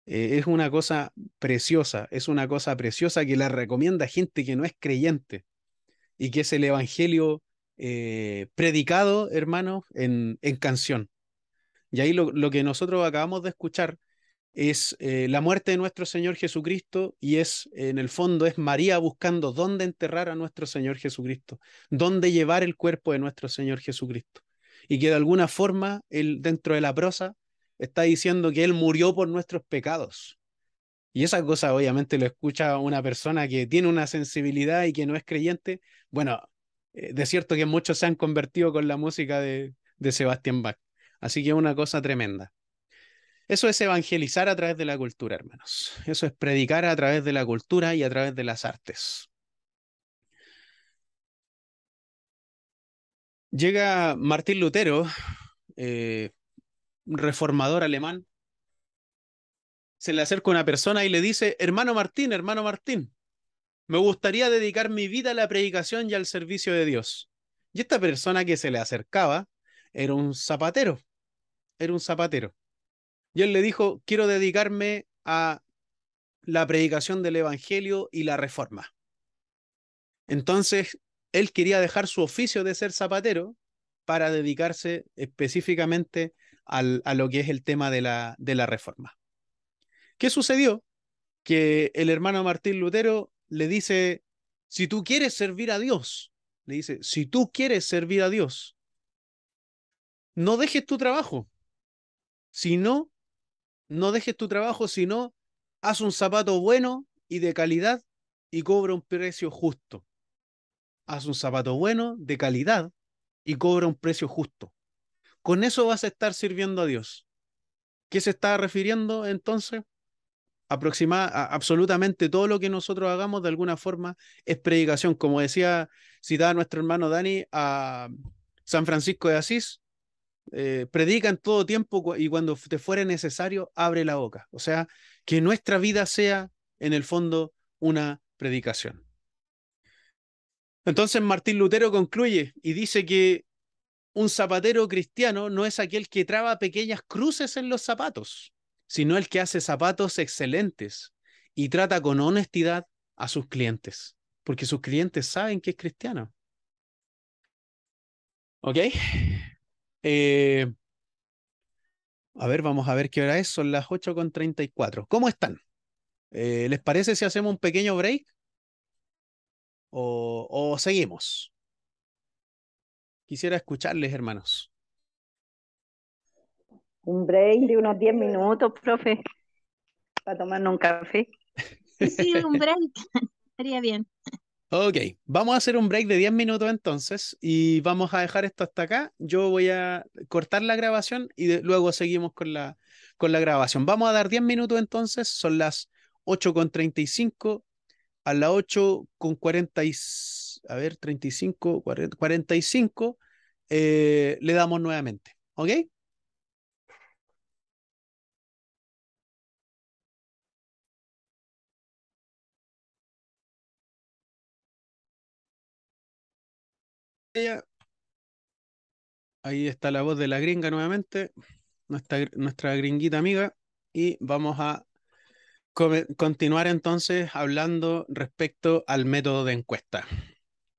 Es una cosa preciosa, es una cosa preciosa que la recomienda gente que no es creyente y que es el evangelio predicado, hermanos, en canción. Y ahí lo que nosotros acabamos de escuchar es la muerte de nuestro Señor Jesucristo y es, en el fondo, es María buscando dónde enterrar a nuestro Señor Jesucristo, dónde llevar el cuerpo de nuestro Señor Jesucristo. Y que de alguna forma, él, dentro de la prosa, está diciendo que Él murió por nuestros pecados. Y esa cosa obviamente lo escucha una persona que tiene una sensibilidad y que no es creyente. Bueno, de cierto que muchos se han convertido con la música de Sebastián Bach. Así que es una cosa tremenda. Eso es evangelizar a través de la cultura, hermanos. Eso es predicar a través de la cultura y a través de las artes. Llega Martín Lutero, eh, un reformador alemán, se le acerca una persona y le dice, hermano Martín, me gustaría dedicar mi vida a la predicación y al servicio de Dios. Y esta persona que se le acercaba era un zapatero, era un zapatero. Y él le dijo, quiero dedicarme a la predicación del Evangelio y la reforma. Entonces, él quería dejar su oficio de ser zapatero para dedicarse específicamente a lo que es el tema de la reforma. ¿Qué sucedió? Que el hermano Martín Lutero le dice, si tú quieres servir a Dios, le dice, si tú quieres servir a Dios, no dejes tu trabajo. Si no, no dejes tu trabajo, sino haz un zapato bueno y de calidad y cobra un precio justo. Haz un zapato bueno, de calidad y cobra un precio justo. Con eso vas a estar sirviendo a Dios. ¿Qué se está refiriendo entonces? Absolutamente todo lo que nosotros hagamos de alguna forma es predicación. Como decía, citaba nuestro hermano Dani a San Francisco de Asís, predica en todo tiempo y cuando te fuere necesario, abre la boca. O sea, que nuestra vida sea, en el fondo, una predicación. Entonces Martín Lutero concluye y dice que un zapatero cristiano no es aquel que traba pequeñas cruces en los zapatos, sino el que hace zapatos excelentes y trata con honestidad a sus clientes, porque sus clientes saben que es cristiano. ¿Ok? Eh, a ver, vamos a ver qué hora es. Son las 8:34. ¿Cómo están? ¿Les parece si hacemos un pequeño break o seguimos? Quisiera escucharles, hermanos. Un break de unos 10 minutos, profe, para tomarnos un café. Sí, un break. Estaría bien. Ok, vamos a hacer un break de 10 minutos entonces y vamos a dejar esto hasta acá. Yo voy a cortar la grabación y luego seguimos con la grabación. Vamos a dar 10 minutos entonces, son las 8:35, a las 8:40, a ver, 35, 40, 45, le damos nuevamente. ¿Ok? Ya, ahí está la voz de la gringa nuevamente, nuestra gringuita amiga, y vamos a continuar entonces hablando respecto al método de encuesta.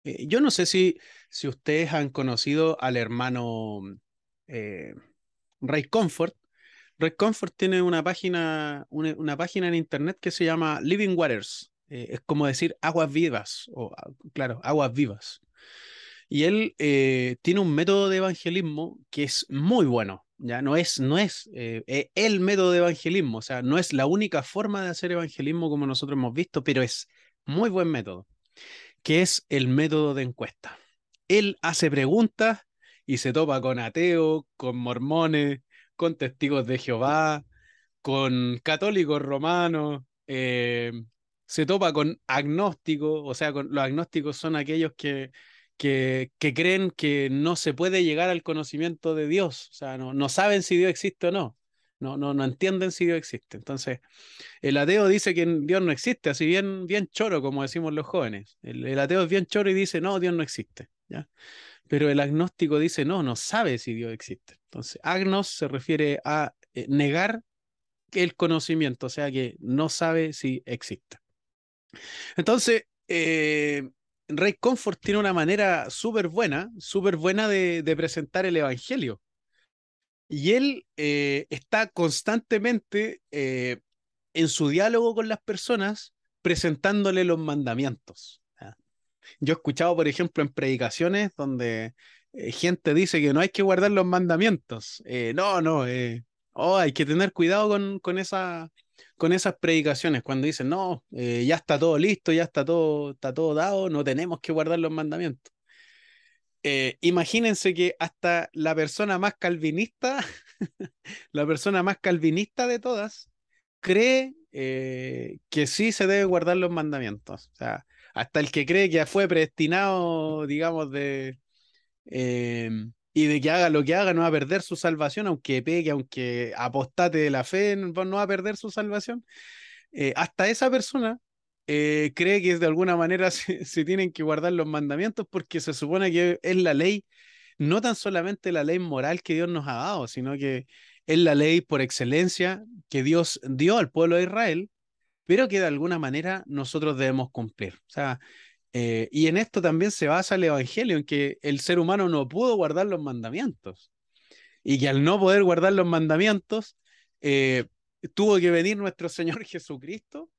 Yo no sé si ustedes han conocido al hermano eh, Ray Comfort. Ray Comfort tiene una página en internet que se llama Living Waters. Es como decir aguas vivas, o claro, aguas vivas. Y él tiene un método de evangelismo que es muy bueno. Ya no es el método de evangelismo, o sea, no es la única forma de hacer evangelismo como nosotros hemos visto, pero es muy buen método, que es el método de encuesta. Él hace preguntas y se topa con ateos, con mormones, con testigos de Jehová, con católicos romanos, se topa con agnósticos, o sea, los agnósticos son aquellos que creen que no se puede llegar al conocimiento de Dios, o sea, no saben si Dios existe o no. No entienden si Dios existe. Entonces, el ateo dice que Dios no existe, así bien choro, como decimos los jóvenes. El ateo es bien choro y dice, no, Dios no existe. ¿Ya? Pero el agnóstico dice, no sabe si Dios existe. Entonces, agnos se refiere a negar el conocimiento, o sea que no sabe si existe. Entonces, Ray Comfort tiene una manera súper buena de presentar el Evangelio. Y él está constantemente en su diálogo con las personas presentándole los mandamientos. ¿Ya? Yo he escuchado, por ejemplo, en predicaciones donde gente dice que no hay que guardar los mandamientos. Hay que tener cuidado con esas predicaciones cuando dicen, no, ya está todo listo, ya está todo dado, no tenemos que guardar los mandamientos. Imagínense que hasta la persona más calvinista, la persona más calvinista de todas, cree que sí se debe guardar los mandamientos. O sea, hasta el que cree que ya fue predestinado, digamos, y de que haga lo que haga, no va a perder su salvación, aunque pegue, aunque apostate de la fe, no va a perder su salvación. Hasta esa persona cree que de alguna manera se tienen que guardar los mandamientos porque se supone que es la ley, no tan solamente la ley moral que Dios nos ha dado, sino que es la ley por excelencia que Dios dio al pueblo de Israel, pero que de alguna manera nosotros debemos cumplir. O sea, y en esto también se basa el Evangelio, en que el ser humano no pudo guardar los mandamientos y que al no poder guardar los mandamientos, eh, tuvo que venir nuestro Señor Jesucristo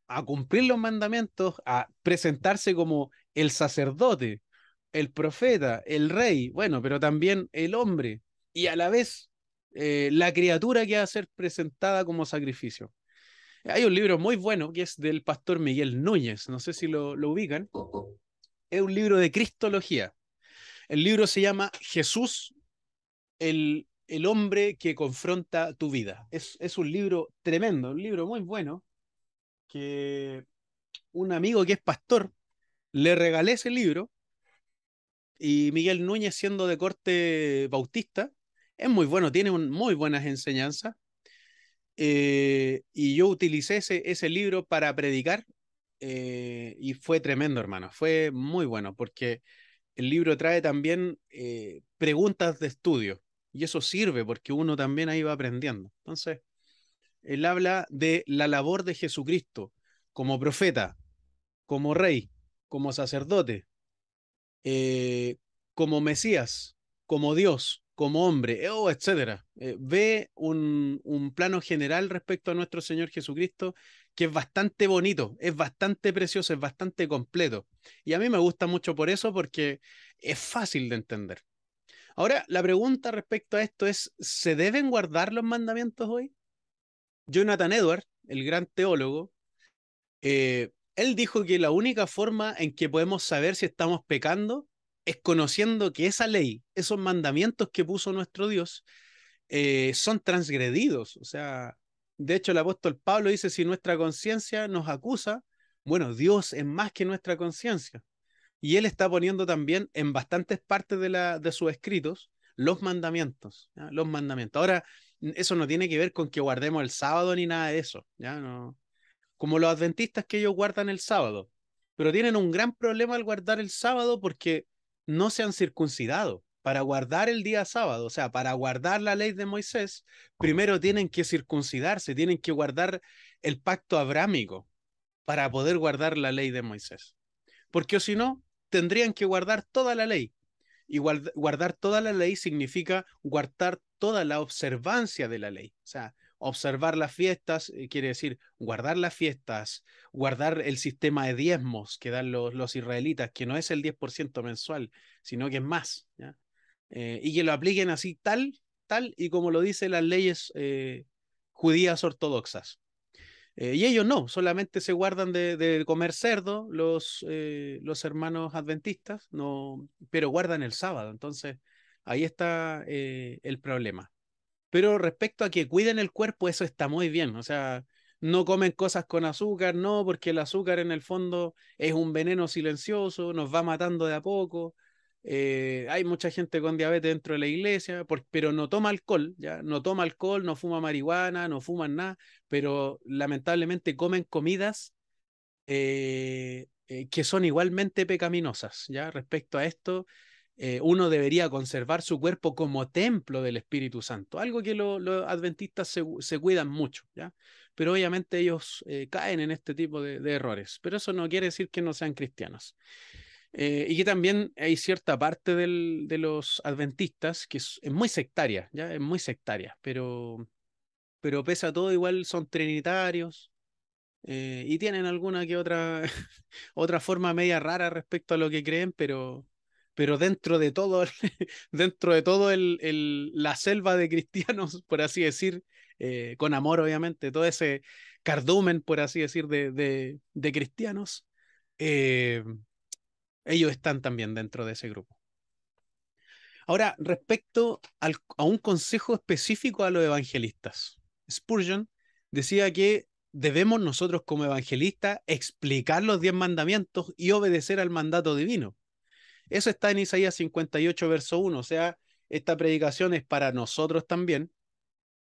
a cumplir los mandamientos, a presentarse como el sacerdote, el profeta, el rey, bueno, pero también el hombre, y a la vez la criatura que va a ser presentada como sacrificio. Hay un libro muy bueno que es del pastor Miguel Núñez, no sé si lo ubican, es un libro de cristología. El libro se llama Jesús, el hombre que confronta tu vida. Es un libro tremendo, un libro muy bueno, que un amigo que es pastor le regalé ese libro y Miguel Núñez, siendo de corte bautista, es muy bueno, tiene muy buenas enseñanzas. Y yo utilicé ese libro para predicar y fue tremendo, hermano. Fue muy bueno porque el libro trae también preguntas de estudio y eso sirve porque uno también ahí va aprendiendo. Entonces, él habla de la labor de Jesucristo como profeta, como rey, como sacerdote, eh, como Mesías, como Dios, como hombre, etcétera. Ve un plano general respecto a nuestro Señor Jesucristo que es bastante bonito, es bastante precioso, es bastante completo. Y a mí me gusta mucho por eso, porque es fácil de entender. Ahora, la pregunta respecto a esto es, ¿se deben guardar los mandamientos hoy? Jonathan Edwards, el gran teólogo, él dijo que la única forma en que podemos saber si estamos pecando es conociendo que esa ley, esos mandamientos que puso nuestro Dios, son transgredidos. O sea, de hecho el apóstol Pablo dice, si nuestra conciencia nos acusa, bueno, Dios es más que nuestra conciencia. Y él está poniendo también en bastantes partes de sus escritos los mandamientos, ¿ya? Los mandamientos. Ahora, eso no tiene que ver con que guardemos el sábado ni nada de eso, ¿ya? No, como los adventistas, que ellos guardan el sábado, pero tienen un gran problema al guardar el sábado porque no se han circuncidado. Para guardar el día sábado, o sea, para guardar la ley de Moisés, primero tienen que circuncidarse, tienen que guardar el pacto abrámico para poder guardar la ley de Moisés. Porque si no, tendrían que guardar toda la ley. Y guardar toda la ley significa guardar toda la observancia de la ley. O sea, observar las fiestas quiere decir guardar las fiestas, guardar el sistema de diezmos que dan los israelitas, que no es el 10% mensual, sino que es más, ¿ya? Y que lo apliquen así tal y como lo dicen las leyes judías ortodoxas. Y ellos no, solamente se guardan de comer cerdo los hermanos adventistas, no, pero guardan el sábado. Entonces, ahí está el problema. Pero respecto a que cuiden el cuerpo, eso está muy bien. O sea, no comen cosas con azúcar, no, porque el azúcar en el fondo es un veneno silencioso, nos va matando de a poco. Hay mucha gente con diabetes dentro de la iglesia, pero no toma alcohol, ¿ya? No toma alcohol, no fuma marihuana, no fuman nada, pero lamentablemente comen comidas que son igualmente pecaminosas, ¿ya? Respecto a esto, uno debería conservar su cuerpo como templo del Espíritu Santo, algo que los adventistas se cuidan mucho, ¿ya? Pero obviamente ellos caen en este tipo de errores, pero eso no quiere decir que no sean cristianos. Y que también hay cierta parte de los adventistas que es muy sectaria, ¿ya? Es muy sectaria, pero pese a todo igual son trinitarios, y tienen alguna que otra, otra forma media rara respecto a lo que creen, pero dentro de todo, dentro de todo la selva de cristianos, por así decir, con amor obviamente, todo ese cardumen, por así decir, de cristianos, eh, ellos están también dentro de ese grupo. Ahora, respecto a un consejo específico a los evangelistas, Spurgeon decía que debemos nosotros como evangelistas explicar los 10 mandamientos y obedecer al mandato divino. Eso está en Isaías 58, verso 1. O sea, esta predicación es para nosotros también,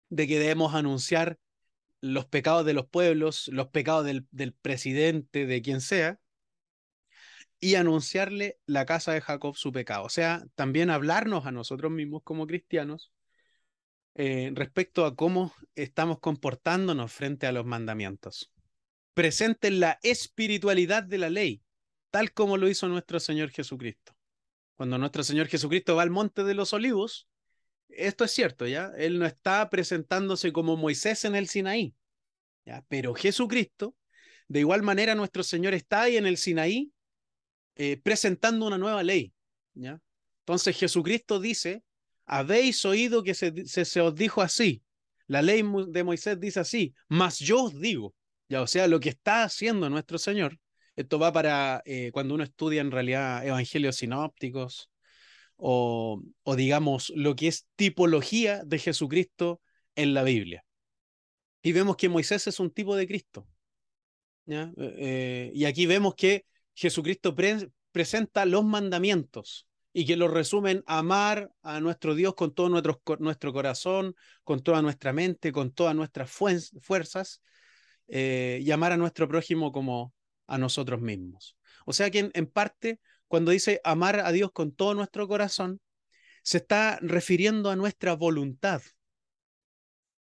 de que debemos anunciar los pecados de los pueblos, los pecados del presidente, de quien sea, y anunciarle la casa de Jacob su pecado. O sea, también hablarnos a nosotros mismos como cristianos respecto a cómo estamos comportándonos frente a los mandamientos. Presenten la espiritualidad de la ley, tal como lo hizo nuestro Señor Jesucristo. Cuando nuestro Señor Jesucristo va al Monte de los Olivos, esto es cierto, ¿ya? Él no está presentándose como Moisés en el Sinaí, ¿ya? Pero Jesucristo, de igual manera, nuestro Señor está ahí en el Sinaí presentando una nueva ley, ¿ya? Entonces Jesucristo dice, habéis oído que se os dijo así, la ley de Moisés dice así, mas yo os digo, ya, o sea, lo que está haciendo nuestro Señor, esto va para cuando uno estudia en realidad evangelios sinópticos o digamos lo que es tipología de Jesucristo en la Biblia. Y vemos que Moisés es un tipo de Cristo, ¿ya? Y aquí vemos que Jesucristo presenta los mandamientos y que los resumen amar a nuestro Dios con todo nuestro corazón, con toda nuestra mente, con todas nuestras fuerzas, y amar a nuestro prójimo como a nosotros mismos. O sea que en parte, cuando dice amar a Dios con todo nuestro corazón, se está refiriendo a nuestra voluntad,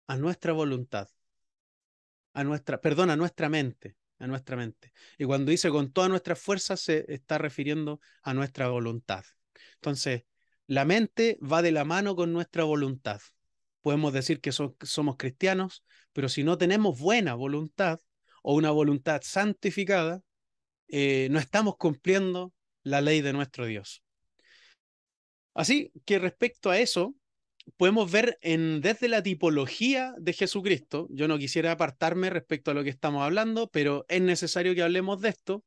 a nuestra mente, a nuestra mente. Y cuando dice con todas nuestras fuerzas, se está refiriendo a nuestra voluntad. Entonces, la mente va de la mano con nuestra voluntad. Podemos decir que somos cristianos, pero si no tenemos buena voluntad o una voluntad santificada, no estamos cumpliendo la ley de nuestro Dios. Así que respecto a eso, podemos ver desde la tipología de Jesucristo, yo no quisiera apartarme respecto a lo que estamos hablando, pero es necesario que hablemos de esto.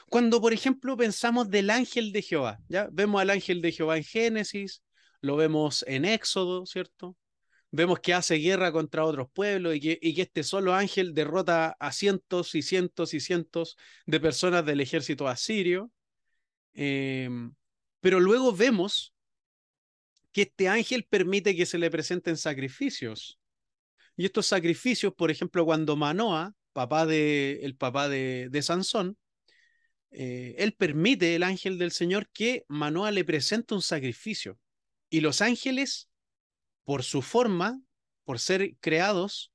Cuando, por ejemplo, pensamos del ángel de Jehová, ¿ya? Vemos al ángel de Jehová en Génesis, lo vemos en Éxodo, ¿cierto? Vemos que hace guerra contra otros pueblos y que este solo ángel derrota a cientos y cientos y cientos de personas del ejército asirio. Eh, pero luego vemos que este ángel permite que se le presenten sacrificios. Y estos sacrificios, por ejemplo, cuando Manoa, el papá de Sansón, él permite, el ángel del Señor, que Manoa le presente un sacrificio. Y los ángeles, por su forma, por ser creados,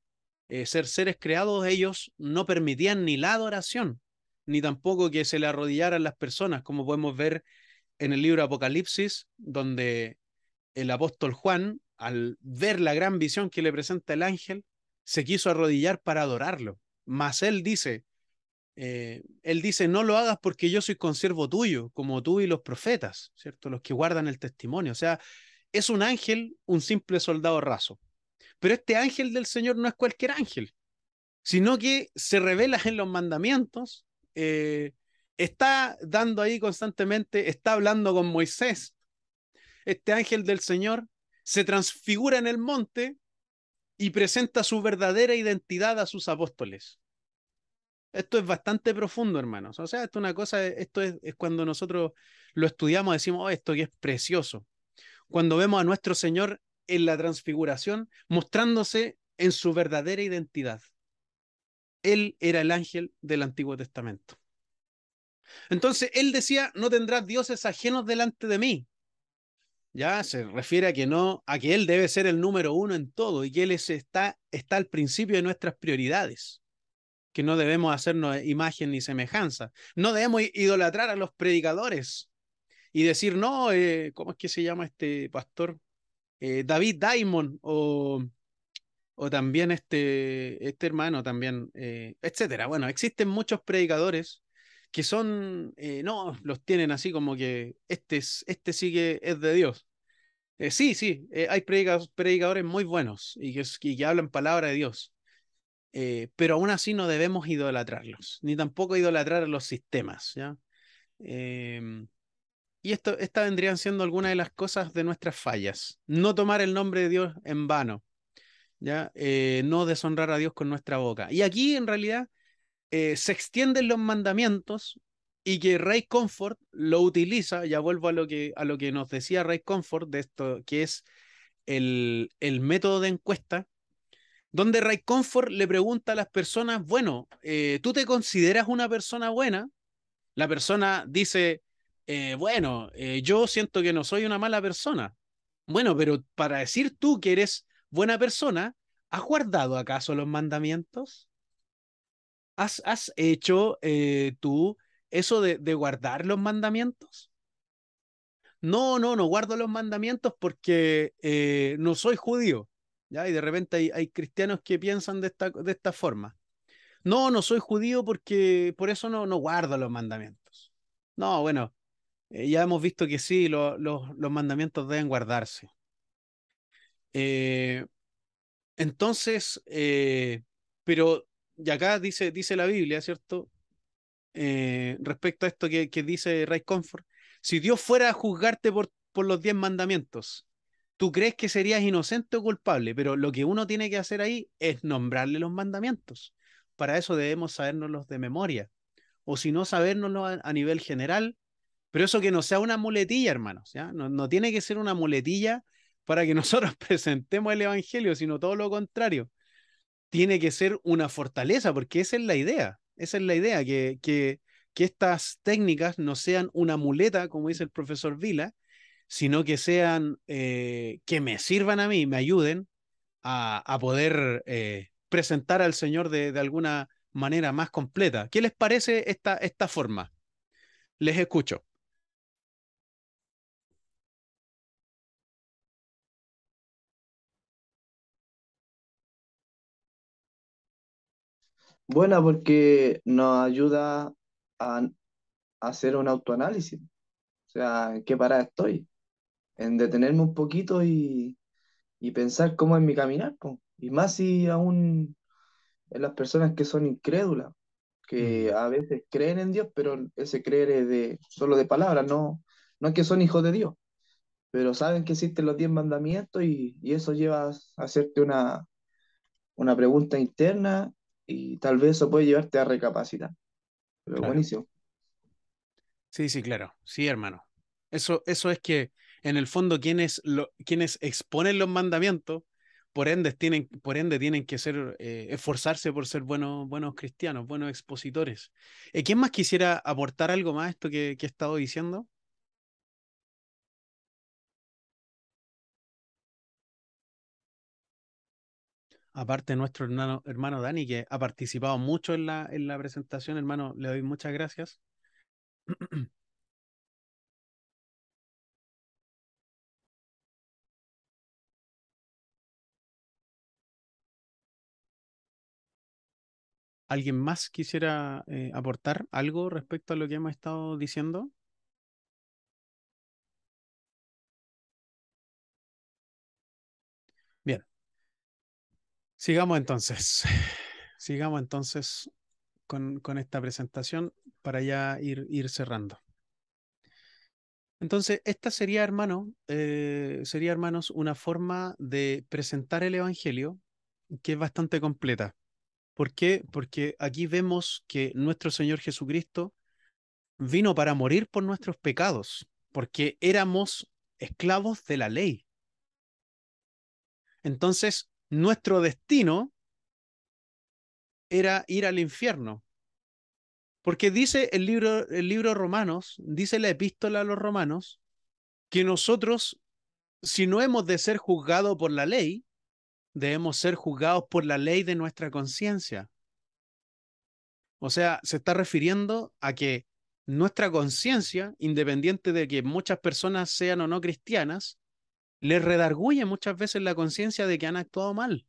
ser seres creados, ellos no permitían ni la adoración, ni tampoco que se le arrodillaran las personas, como podemos ver en el libro Apocalipsis, donde el apóstol Juan, al ver la gran visión que le presenta el ángel, se quiso arrodillar para adorarlo. Mas él dice, no lo hagas porque yo soy consiervo tuyo, como tú y los profetas, ¿cierto? Los que guardan el testimonio. O sea, es un ángel, un simple soldado raso. Pero este ángel del Señor no es cualquier ángel, sino que se revela en los mandamientos, eh, está dando ahí constantemente, está hablando con Moisés. Este ángel del Señor se transfigura en el monte y presenta su verdadera identidad a sus apóstoles. Esto es bastante profundo, hermanos. O sea, esto es una cosa, esto es cuando nosotros lo estudiamos, decimos, oh, esto que es precioso. Cuando vemos a nuestro Señor en la transfiguración, mostrándose en su verdadera identidad. Él era el ángel del Antiguo Testamento. Entonces, él decía, no tendrás dioses ajenos delante de mí. ya se refiere a que no, a que Él debe ser el número uno en todo y que Él está al principio de nuestras prioridades, que no debemos hacernos imagen ni semejanza. No debemos idolatrar a los predicadores y decir, no, ¿cómo es que se llama este pastor? David Diamond o también este hermano también, etcétera. Bueno, existen muchos predicadores que son, no, los tienen así como que este sí que es de Dios. Sí, sí, hay predicadores muy buenos y que hablan palabra de Dios, pero aún así no debemos idolatrarlos, ni tampoco idolatrar a los sistemas, ¿ya? Em, y esta vendrían siendo algunas de las cosas de nuestras fallas. No tomar el nombre de Dios en vano, ¿ya? No deshonrar a Dios con nuestra boca. Y aquí en realidad se extienden los mandamientos y que Ray Comfort lo utiliza, ya vuelvo a lo que nos decía Ray Comfort de esto, que es el método de encuesta, donde Ray Comfort le pregunta a las personas, bueno, ¿tú te consideras una persona buena? La persona dice, bueno, yo siento que no soy una mala persona. Bueno, pero para decir tú que eres buena persona, ¿has guardado acaso los mandamientos? ¿Has hecho tú eso de guardar los mandamientos? No, no, no guardo los mandamientos porque no soy judío. ¿Ya? Y de repente hay cristianos que piensan de esta forma. No, no soy judío porque por eso no guardo los mandamientos. No, bueno, ya hemos visto que sí, los mandamientos deben guardarse. Eh, entonces, pero, y acá dice la Biblia, ¿cierto? Respecto a esto que dice Ray Comfort, si Dios fuera a juzgarte por los 10 mandamientos, tú crees que serías inocente o culpable, pero lo que uno tiene que hacer ahí es nombrarle los mandamientos. Para eso debemos sabérnoslos de memoria, o si no, sabérnoslos a nivel general, pero eso que no sea una muletilla, hermanos, ¿ya? No, no tiene que ser una muletilla para que nosotros presentemos el Evangelio, sino todo lo contrario. Tiene que ser una fortaleza, porque esa es la idea, que estas técnicas no sean una muleta, como dice el profesor Vila, sino que sean, que me sirvan a mí, me ayuden a poder presentar al Señor de alguna manera más completa. ¿Qué les parece esta forma? Les escucho. Buena porque nos ayuda a hacer un autoanálisis. O sea, ¿en qué parada estoy? En detenerme un poquito y pensar cómo es mi caminar, po. Y más si aún en las personas que son incrédulas, que Mm, a veces creen en Dios, pero ese creer es solo de palabras, no es que son hijos de Dios, pero saben que existen los 10 mandamientos y eso lleva a hacerte una pregunta interna y tal vez eso puede llevarte a recapacitar. Pero claro. buenísimo. Sí, sí, claro. Sí, hermano. Eso es que, en el fondo, quienes exponen los mandamientos, por ende tienen que ser, esforzarse por ser buenos cristianos, buenos expositores. ¿Quién más quisiera aportar algo más a esto que he estado diciendo? Aparte, nuestro hermano Dani, que ha participado mucho en la presentación, hermano, le doy muchas gracias. ¿Alguien más quisiera aportar algo respecto a lo que hemos estado diciendo? Bien, sigamos entonces. Sigamos entonces con esta presentación para ya ir cerrando. Entonces, esta sería, hermanos, una forma de presentar el Evangelio que es bastante completa. ¿Por qué? Porque aquí vemos que nuestro Señor Jesucristo vino para morir por nuestros pecados, porque éramos esclavos de la ley. Entonces, nuestro destino era ir al infierno, porque dice el libro Romanos, dice la epístola a los romanos, que nosotros si no hemos de ser juzgados por la ley, debemos ser juzgados por la ley de nuestra conciencia. O sea, se está refiriendo a que nuestra conciencia, independiente de que muchas personas sean o no cristianas, les redarguye muchas veces la conciencia de que han actuado mal.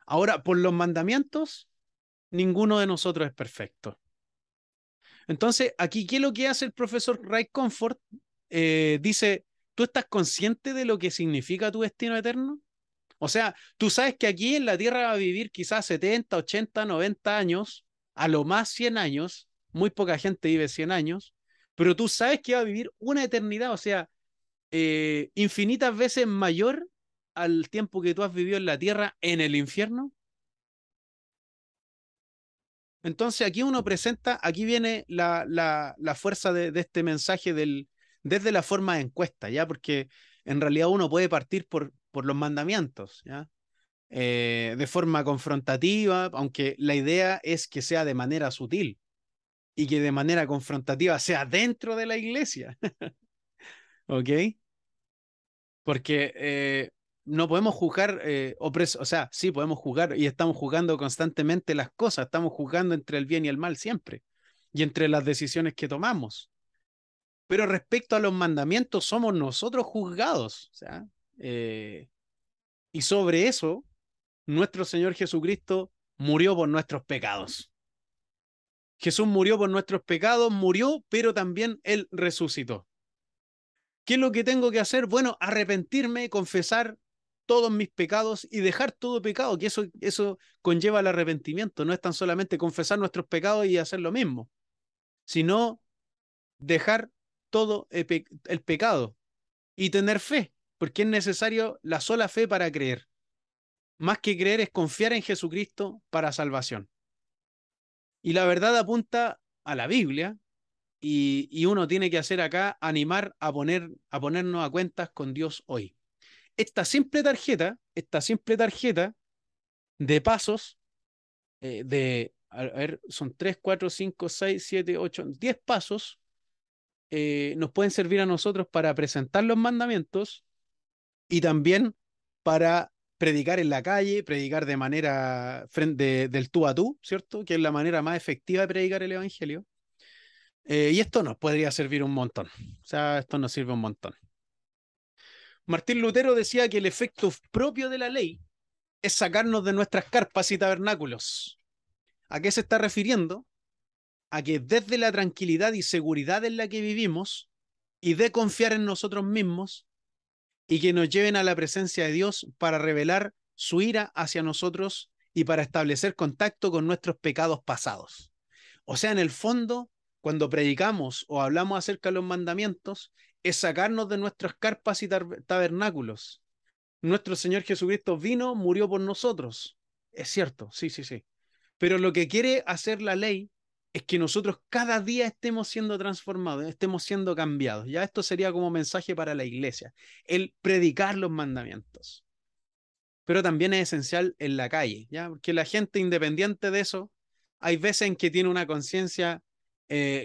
Ahora, por los mandamientos, ninguno de nosotros es perfecto. Entonces, aquí, ¿qué es lo que hace el profesor Ray Comfort? Dice, ¿tú estás consciente de lo que significa tu destino eterno? O sea, tú sabes que aquí en la Tierra va a vivir quizás 70, 80, 90 años, a lo más 100 años, muy poca gente vive 100 años, pero tú sabes que va a vivir una eternidad, o sea, infinitas veces mayor al tiempo que tú has vivido en la Tierra en el infierno. Entonces aquí uno presenta, aquí viene la fuerza de este mensaje desde la forma de encuesta, ¿ya? Porque en realidad uno puede partir por los mandamientos, ¿ya? De forma confrontativa, aunque la idea es que sea de manera sutil y que de manera confrontativa sea dentro de la iglesia, ¿ok? Porque no podemos juzgar, o sea, sí podemos juzgar y estamos juzgando constantemente las cosas, estamos juzgando entre el bien y el mal siempre, y entre las decisiones que tomamos. Pero respecto a los mandamientos, somos nosotros juzgados, o sea, eh, y sobre eso, nuestro Señor Jesucristo murió por nuestros pecados. Jesús murió por nuestros pecados, murió, pero también Él resucitó. ¿Qué es lo que tengo que hacer? Bueno, arrepentirme, confesar todos mis pecados y dejar todo pecado, que eso conlleva el arrepentimiento. No es tan solamente confesar nuestros pecados y hacer lo mismo, sino dejar todo el pecado y tener fe, porque es necesario la sola fe para creer. Más que creer es confiar en Jesucristo para salvación. Y la verdad apunta a la Biblia, y uno tiene que hacer acá animar a ponernos a cuentas con Dios hoy. Esta simple tarjeta de pasos, a ver, son 3, 4, 5, 6, 7, 8, 10 pasos, nos pueden servir a nosotros para presentar los mandamientos y también para predicar en la calle, predicar de manera del tú a tú, ¿cierto? Que es la manera más efectiva de predicar el Evangelio. Y esto nos podría servir un montón. O sea, esto nos sirve un montón. Martín Lutero decía que el efecto propio de la ley es sacarnos de nuestras carpas y tabernáculos. ¿A qué se está refiriendo? A que desde la tranquilidad y seguridad en la que vivimos y de confiar en nosotros mismos y que nos lleven a la presencia de Dios para revelar su ira hacia nosotros y para establecer contacto con nuestros pecados pasados. O sea, en el fondo, cuando predicamos o hablamos acerca de los mandamientos, es sacarnos de nuestras carpas y tabernáculos. Nuestro Señor Jesucristo vino, murió por nosotros. Es cierto, sí, sí, sí. Pero lo que quiere hacer la ley es que nosotros cada día estemos siendo transformados, estemos siendo cambiados. Ya esto sería como mensaje para la iglesia, el predicar los mandamientos. Pero también es esencial en la calle, ¿ya? Porque la gente, independiente de eso, hay veces en que tiene una conciencia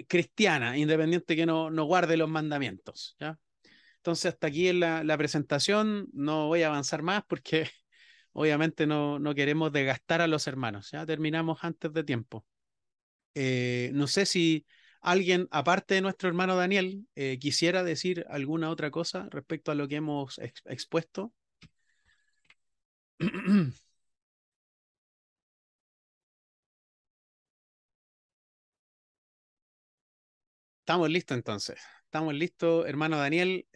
cristiana, independiente que no guarde los mandamientos, ¿ya? Entonces, hasta aquí en la presentación, no voy a avanzar más porque obviamente no queremos desgastar a los hermanos, ¿ya? Terminamos antes de tiempo. No sé si alguien, aparte de nuestro hermano Daniel, quisiera decir alguna otra cosa respecto a lo que hemos expuesto. Estamos listos entonces. Estamos listos, hermano Daniel.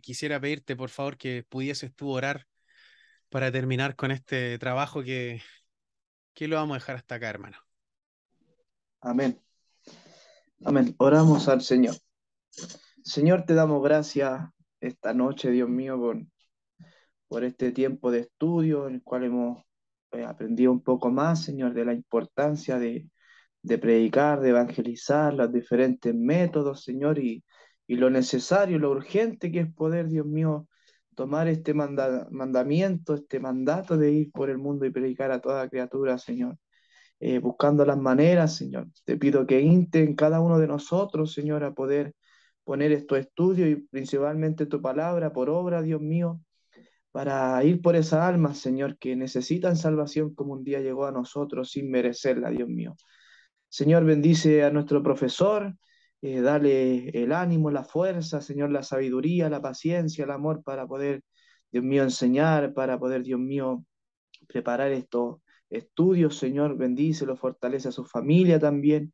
Quisiera pedirte, por favor, que pudieses tú orar para terminar con este trabajo que lo vamos a dejar hasta acá, hermano. Amén. Amén. Oramos al Señor. Señor, te damos gracias esta noche, Dios mío, por este tiempo de estudio en el cual hemos aprendido un poco más, Señor, de la importancia de predicar, de evangelizar, los diferentes métodos, Señor, y lo necesario, lo urgente que es poder, Dios mío, tomar este mandamiento, este mandato de ir por el mundo y predicar a toda criatura, Señor. Buscando las maneras, Señor. Te pido que inste en cada uno de nosotros, Señor, a poder poner estos estudios y principalmente tu palabra por obra, Dios mío, para ir por esas almas, Señor, que necesitan salvación como un día llegó a nosotros sin merecerla, Dios mío. Señor, bendice a nuestro profesor, dale el ánimo, la fuerza, Señor, la sabiduría, la paciencia, el amor para poder, Dios mío, enseñar, para poder, Dios mío, preparar estos estudios, Señor, bendícelo, fortalece a su familia también,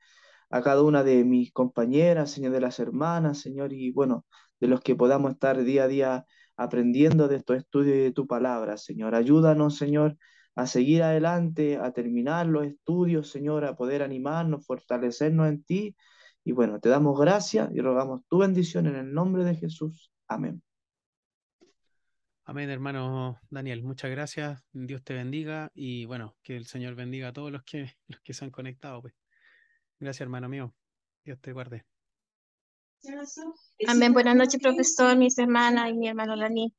a cada una de mis compañeras, Señor, de las hermanas, Señor, y bueno, de los que podamos estar día a día aprendiendo de estos estudios y de tu palabra, Señor. Ayúdanos, Señor, a seguir adelante, a terminar los estudios, Señor, a poder animarnos, fortalecernos en ti. Y bueno, te damos gracias y rogamos tu bendición en el nombre de Jesús. Amén. Amén, hermano Daniel. Muchas gracias. Dios te bendiga y bueno, que el Señor bendiga a todos los que se han conectado, pues. Gracias, hermano mío. Dios te guarde. Amén. Buenas noches, profesor, mis hermanas y mi hermano Lani.